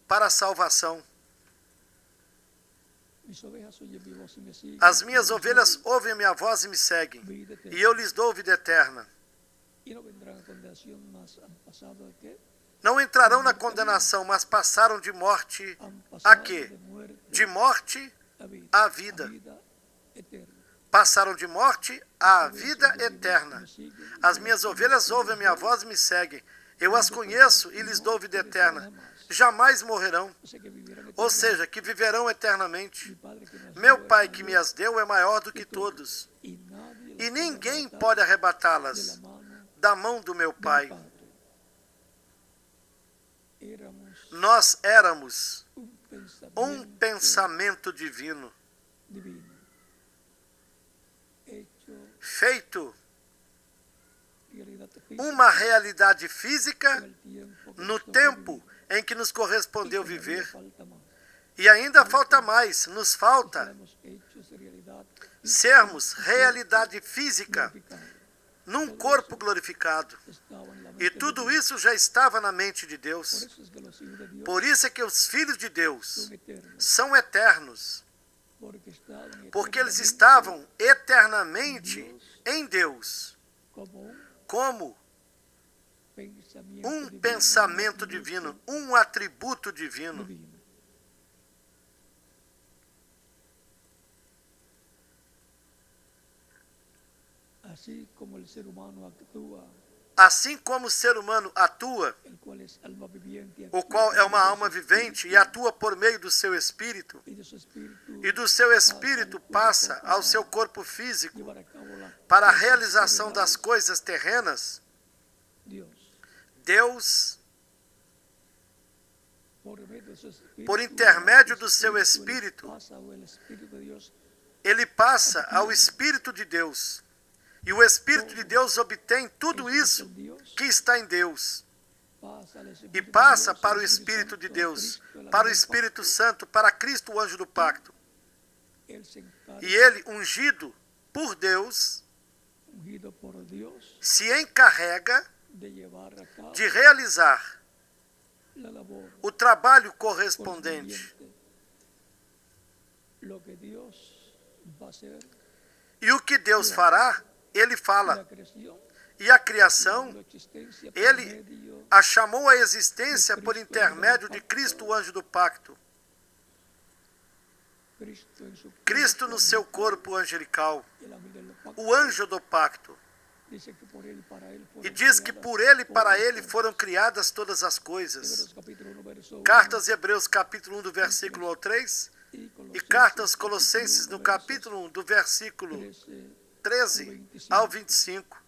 para a salvação. As minhas ovelhas ouvem a minha voz e me seguem, e eu lhes dou vida eterna. Não entrarão na condenação, mas passaram de morte a quê? De morte à vida. Passaram de morte à vida eterna. As minhas ovelhas ouvem a minha voz e me seguem. Eu as conheço e lhes dou vida eterna. Jamais morrerão. Ou seja, que viverão eternamente. Meu Pai que me as deu é maior do que todos. E ninguém pode arrebatá-las da mão do meu Pai. Nós éramos um pensamento divino, feito uma realidade física no tempo em que nos correspondeu viver. E ainda falta mais, nos falta sermos realidade física num corpo glorificado. E tudo isso já estava na mente de Deus. Por isso é que os filhos de Deus são eternos. Porque eles estavam eternamente em Deus, como um pensamento divino, um atributo divino.
Assim como o ser humano atua,
assim como o ser humano atua, o qual é uma alma vivente e atua por meio do seu espírito, e do seu espírito passa ao seu corpo físico para a realização das coisas terrenas, Deus, por intermédio do seu espírito, ele passa ao Espírito de Deus. E o Espírito de Deus obtém tudo isso que está em Deus. E passa para o Espírito de Deus, para o Espírito Santo, para Cristo, o anjo do pacto. E ele, ungido por Deus, se encarrega de realizar o trabalho correspondente. E o que Deus fará, ele fala. E a criação, ele a chamou à existência por intermédio de Cristo, o anjo do pacto. Cristo no seu corpo angelical, o anjo do pacto. E diz que por ele e para ele foram criadas todas as coisas. Cartas Hebreus, capítulo 1, do versículo 1 ao 3, e cartas Colossenses, no capítulo 1, do versículo 13 ao 25.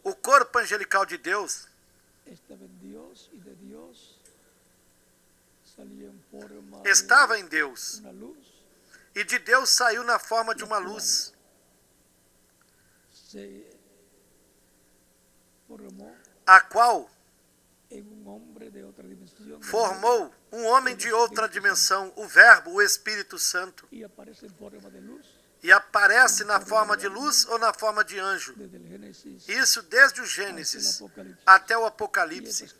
O corpo angelical de Deus estava em Deus, e de Deus saiu na forma de uma luz, a qual formou um homem de outra dimensão, o Verbo, o Espírito Santo, e aparece na forma de luz ou na forma de anjo. Isso desde o Gênesis até o Apocalipse.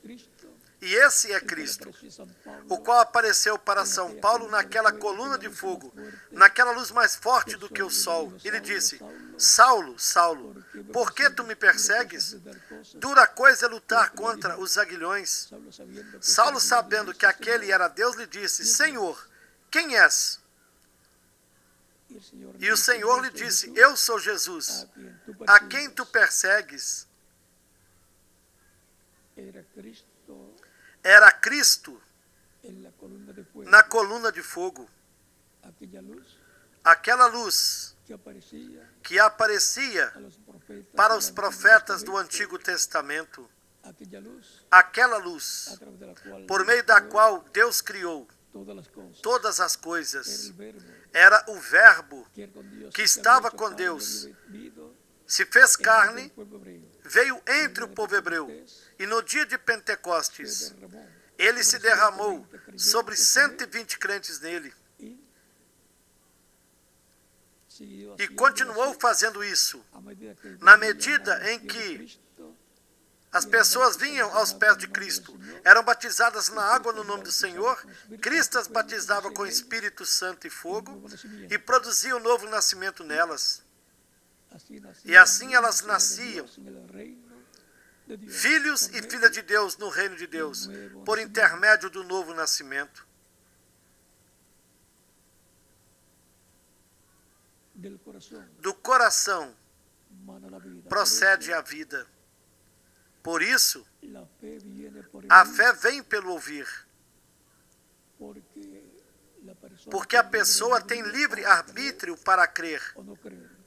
E esse é
el cual
Cristo,
apareció a San Pablo,
o qual apareceu para São Paulo naquela coluna de fogo, naquela luz mais forte do que o sol. Ele disse: Saulo, Saulo, por que tu me persegues? Dura coisa é lutar contra os aguilhões. Saulo, sabendo que aquele era Deus, lhe disse: Senhor, quem és? E o Senhor lhe disse: Eu sou Jesus, a quem tu persegues.
era Cristo
Era Cristo
en la columna de fuego,
na coluna de fogo,
aquella luz
aquela luz
que aparecía
que aparecia
a los profetas
para
del
os
Antiguo
profetas do
Testamento,
Antigo Testamento,
aquella luz
aquela luz
a través de la cual
por meio da
Dios
qual Deus criou
todas
todas as
las cosas. Era
coisas.
el verbo
Era o Verbo
que era con Dios,
que
se
estava
había hecho
com
carne,
Deus,
había vivido
se fez
en medio del
carne,
pueblo hebreo,
veio entre o povo hebreu, e no dia de
se
Pentecostes,
derramó
ele se derramou sobre 120 crentes nele,
y siguió
e
haciendo
continuou
así
fazendo isso.
a medida que
Na
venían
medida
a los
em
pies de
que
Cristo,
as pessoas vinham aos pés de Cristo, eram batizadas na água no nome do Senhor, Cristo as batizava com Espírito Santo e fogo, e produzia um novo nascimento nelas. E assim elas nasciam, filhos e filhas de Deus no reino de Deus, por intermédio do novo nascimento. Do coração procede a vida. Por isso, a fé vem pelo ouvir, porque a pessoa tem livre arbítrio para crer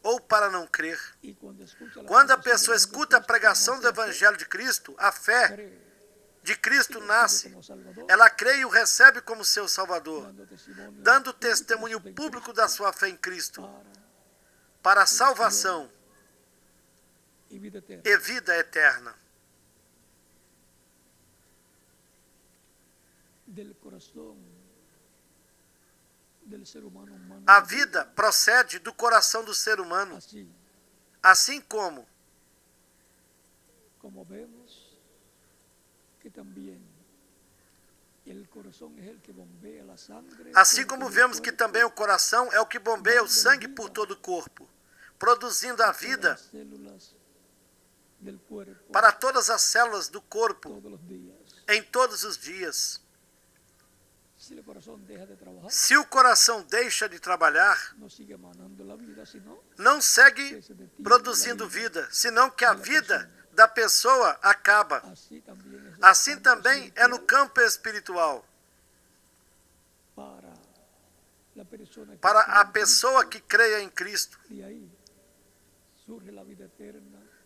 ou para não crer. Quando a pessoa escuta a pregação do Evangelho de Cristo, a fé de Cristo nasce. Ela crê e o recebe como seu Salvador, dando testemunho público da sua fé em Cristo para a salvação e vida eterna. A vida procede do coração do ser humano, assim como
vemos que também
o coração é o que bombeia o sangue por todo o corpo, produzindo a vida para todas as células do corpo em todos os dias. Se o coração deixa de trabalhar, não segue produzindo vida, senão que a vida da pessoa acaba. Assim também é no campo espiritual. Para a pessoa que creia em Cristo,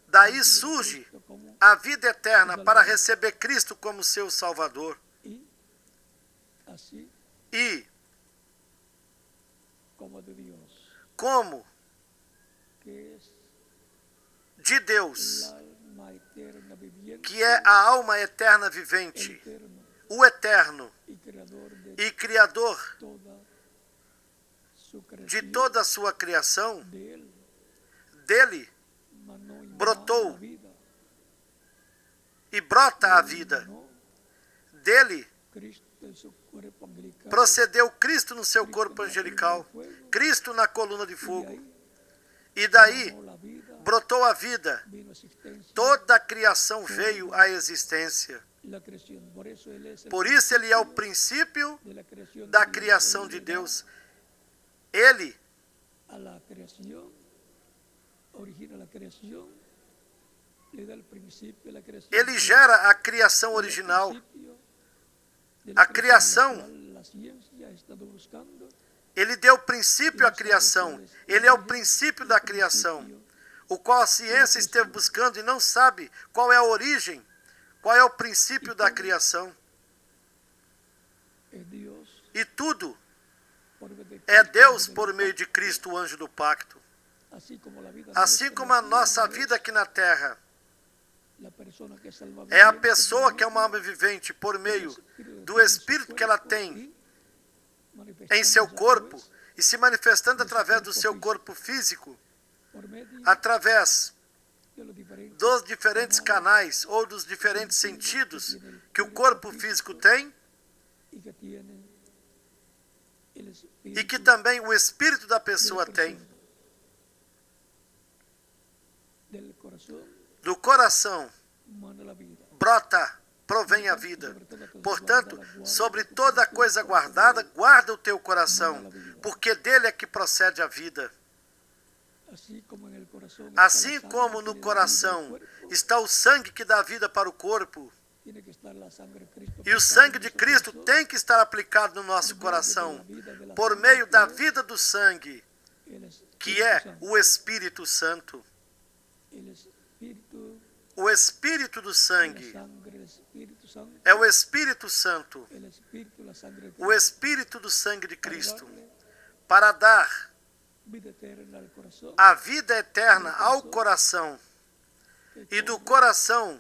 daí surge a vida eterna para receber Cristo como seu Salvador. E, como de Deus, que é a alma eterna vivente, o eterno e Criador de toda a sua criação, dele brotou e brota a vida. Dele procedeu Cristo no seu corpo angelical, Cristo na coluna de fogo. E daí brotou a vida. Toda a criação veio à existência. Por isso ele é o princípio da criação de Deus. Ele gera a criação original. A criação, ele deu princípio à criação. Ele é o princípio da criação, o qual a ciência esteve buscando e não sabe qual é a origem, qual é o princípio da criação. E tudo é Deus por meio de Cristo, o anjo do pacto. Assim como a nossa vida aqui na terra é a pessoa que é uma alma vivente por meio do Espírito que ela tem em seu corpo e se manifestando através do seu corpo físico, através dos diferentes canais ou dos diferentes sentidos que o corpo físico tem e que também o espírito da pessoa tem. Do coração brota, provém a vida. Portanto, sobre toda coisa guardada, guarda o teu coração, porque dele é que procede a vida. Assim como no coração está o sangue que dá vida para o corpo, e o sangue de Cristo tem que estar aplicado no nosso coração, por meio da vida do sangue, que é o Espírito Santo. O Espírito do sangue é o Espírito Santo, o Espírito do sangue de Cristo, para dar a vida eterna ao coração, e do coração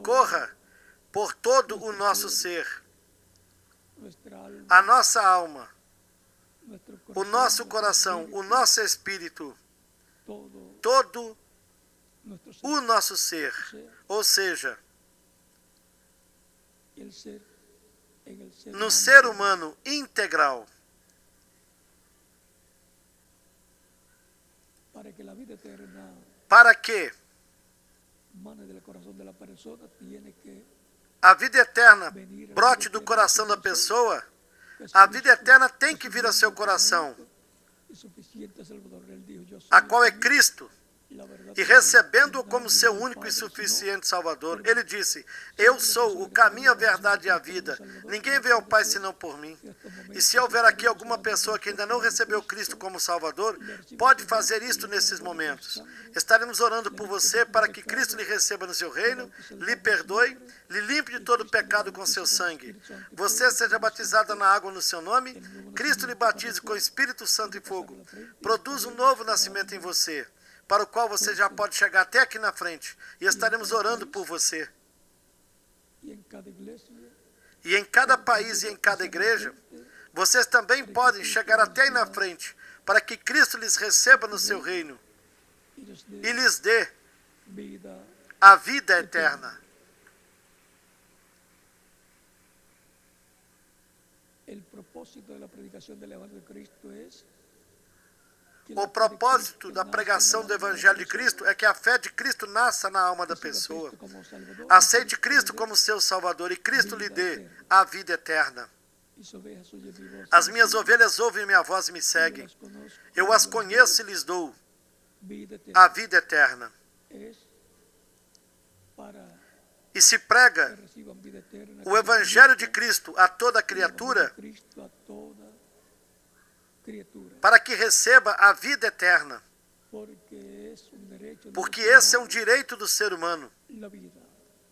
corra por todo o nosso ser, a nossa alma, o nosso coração, o nosso espírito, todo o nosso ser, ou seja, no ser humano integral, para que a vida eterna brote do coração da pessoa, a vida eterna tem que vir ao seu coração, a qual é Cristo. E recebendo-o como seu único e suficiente Salvador, ele disse: eu sou o caminho, a verdade e a vida. Ninguém vê ao Pai senão por mim. E se houver aqui alguma pessoa que ainda não recebeu Cristo como Salvador, pode fazer isto nesses momentos. Estaremos orando por você para que Cristo lhe receba no seu reino, lhe perdoe, lhe limpe de todo pecado com seu sangue. Você seja batizada na água no seu nome, Cristo lhe batize com Espírito Santo e fogo. Produz um novo nascimento em você, para o qual você já pode chegar até aqui na frente, e estaremos orando por você. E em cada país e em cada igreja, vocês também podem chegar até aí na frente, para que Cristo lhes receba no seu reino e lhes dê a vida eterna. O propósito da pregação do Evangelho de Cristo é que a fé de Cristo nasça na alma da pessoa. Aceite Cristo como seu Salvador e Cristo lhe dê a vida eterna. As minhas ovelhas ouvem minha voz e me seguem. Eu as conheço e lhes dou a vida eterna. E se prega o Evangelho de Cristo a toda criatura, para que receba a vida eterna, porque esse é um direito do ser humano,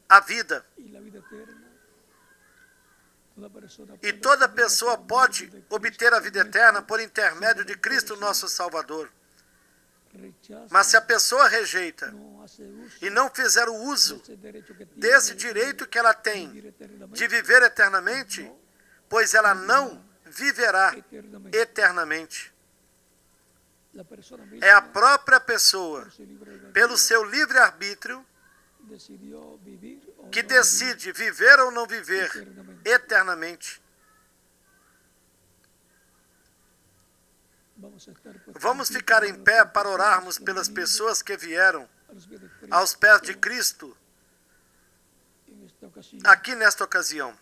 a vida. E toda pessoa pode obter a vida eterna por intermédio de Cristo, nosso Salvador. Mas se a pessoa rejeita e não fizer o uso desse direito que ela tem de viver eternamente, pois ela não viverá eternamente. É a própria pessoa, pelo seu livre-arbítrio, que decide viver ou não viver eternamente. Vamos ficar em pé para orarmos pelas pessoas que vieram aos pés de Cristo aqui nesta ocasião.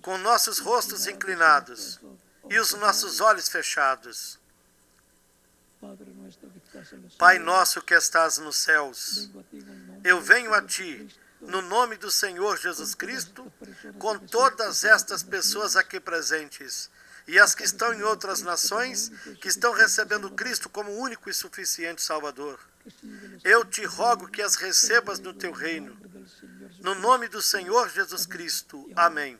Com nossos rostos inclinados e os nossos olhos fechados. Pai nosso que estás nos céus, eu venho a Ti, no nome do Senhor Jesus Cristo, com todas estas pessoas aqui presentes, e as que estão em outras nações, que estão recebendo Cristo como único e suficiente Salvador. Eu te rogo que as recebas no Teu reino, no nome do Senhor Jesus Cristo. Amém.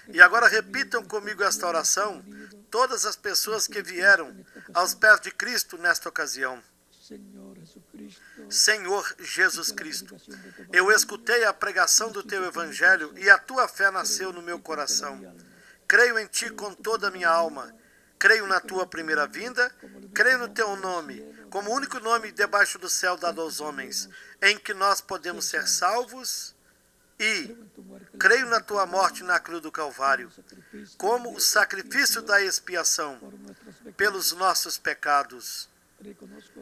E agora repitam comigo esta oração, todas as pessoas que vieram aos pés de Cristo nesta ocasião. Senhor Jesus Cristo, eu escutei a pregação do Teu Evangelho e a Tua fé nasceu no meu coração. Creio em ti com toda a minha alma. Creio na tua primeira vinda. Creio no teu nome, como o único nome debaixo do céu dado aos homens, em que nós podemos ser salvos. E creio na tua morte na cruz do Calvário, como o sacrifício da expiação pelos nossos pecados.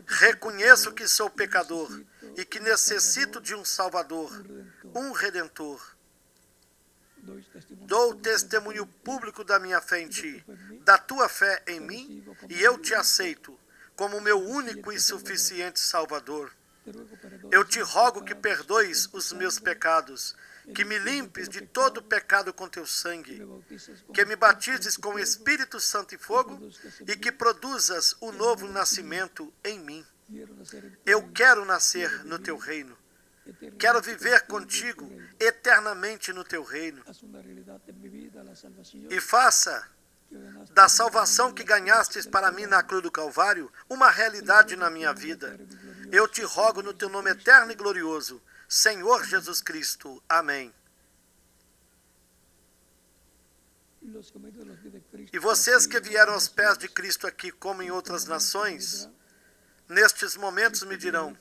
Reconheço que sou pecador e que necessito de um Salvador, um Redentor. Dou testemunho público da minha fé em ti, da tua fé em mim, e eu te aceito como meu único e suficiente Salvador. Eu te rogo que perdoes os meus pecados, que me limpes de todo pecado com teu sangue, que me batizes com o Espírito Santo e fogo e que produzas o novo nascimento em mim. Eu quero nascer no teu reino. Quero viver contigo eternamente no teu reino. E faça da salvação que ganhastes para mim na cruz do Calvário uma realidade na minha vida. Eu te rogo no teu nome eterno e glorioso, Senhor Jesus Cristo. Amém. E vocês que vieram aos pés de Cristo aqui, como em outras nações, nestes momentos me dirão: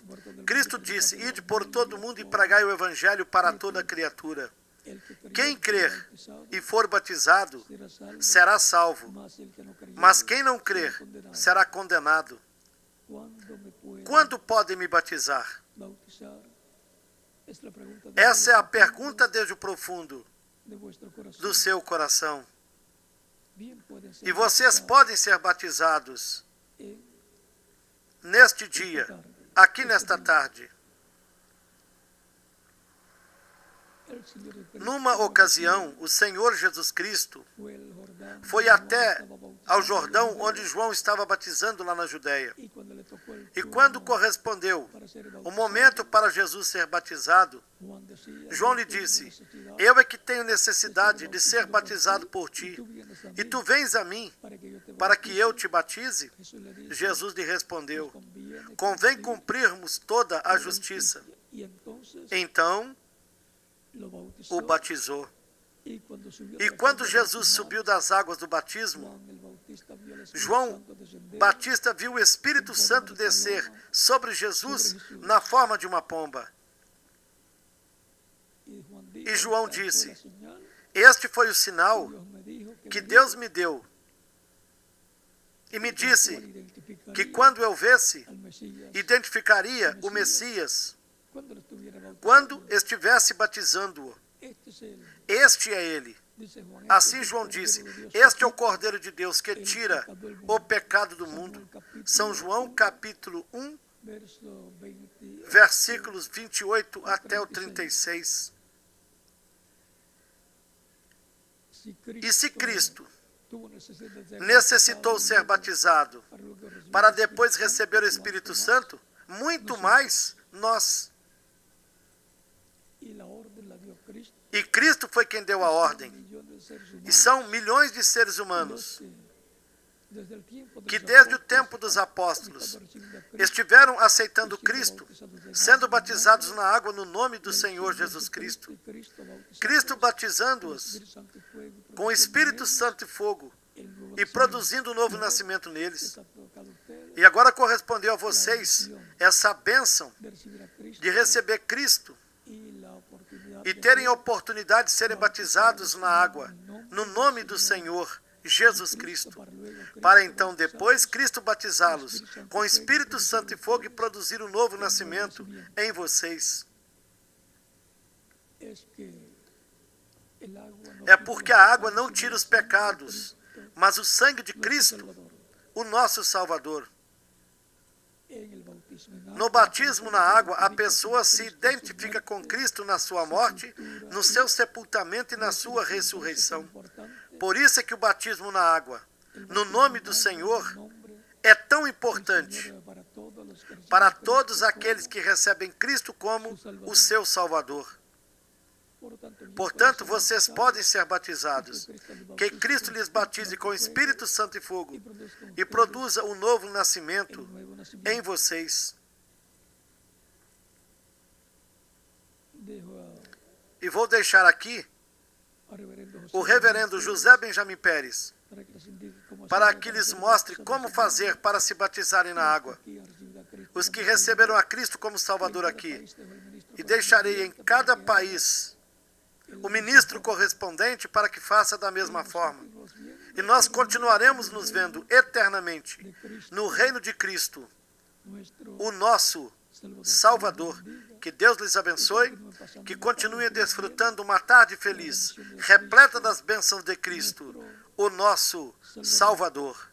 Cristo disse, ide por todo o mundo e pregai o Evangelho para toda criatura. Quem crer e for batizado será salvo, mas quem não crer será condenado. Quando podem me batizar? Essa é a pergunta desde o profundo do seu coração. E vocês podem ser batizados neste dia, aqui nesta tarde. Numa ocasião, o Senhor Jesus Cristo foi até ao Jordão, onde João estava batizando lá na Judéia. E quando correspondeu o momento para Jesus ser batizado, João lhe disse: eu é que tenho necessidade de ser batizado por ti, e tu vens a mim para que eu te batize? Jesus lhe respondeu: convém cumprirmos toda a justiça. Então o batizou. E quando Jesus subiu das águas do batismo, João Batista viu o Espírito Santo descer sobre Jesus na forma de uma pomba. E João disse: este foi o sinal que Deus me deu. E me disse que quando eu visse, identificaria o Messias quando estivesse batizando-o. Este é ele. Assim João disse: este é o Cordeiro de Deus que tira o pecado do mundo. São João capítulo 1, versículos 28 até o 36. E se Cristo necessitou ser batizado para depois receber o Espírito Santo, muito mais nós. E Cristo foi quem deu a ordem. E são milhões de seres humanos que desde o tempo dos apóstolos estiveram aceitando Cristo, sendo batizados na água no nome do Senhor Jesus Cristo. Cristo batizando-os com o Espírito Santo e fogo e produzindo um novo nascimento neles. E agora correspondeu a vocês essa bênção de receber Cristo e terem a oportunidade de serem batizados na água, no nome do Senhor Jesus Cristo, para então depois Cristo batizá-los com o Espírito Santo e fogo e produzir um novo nascimento em vocês. É porque a água não tira os pecados, mas o sangue de Cristo, o nosso Salvador. No batismo na água, a pessoa se identifica com Cristo na sua morte, no seu sepultamento e na sua ressurreição. Por isso é que o batismo na água, no nome do Senhor, é tão importante para todos aqueles que recebem Cristo como o seu Salvador. Portanto, vocês podem ser batizados. Que Cristo lhes batize com o Espírito Santo e fogo e produza um novo nascimento em vocês. E vou deixar aqui o reverendo José Benjamin Pérez, para que lhes mostre como fazer para se batizarem na água. Os que receberam a Cristo como Salvador aqui. E deixarei em cada país o ministro correspondente para que faça da mesma forma. E nós continuaremos nos vendo eternamente no reino de Cristo, o nosso Salvador. Que Deus lhes abençoe, que continuem desfrutando uma tarde feliz, repleta das bênçãos de Cristo, o nosso Salvador.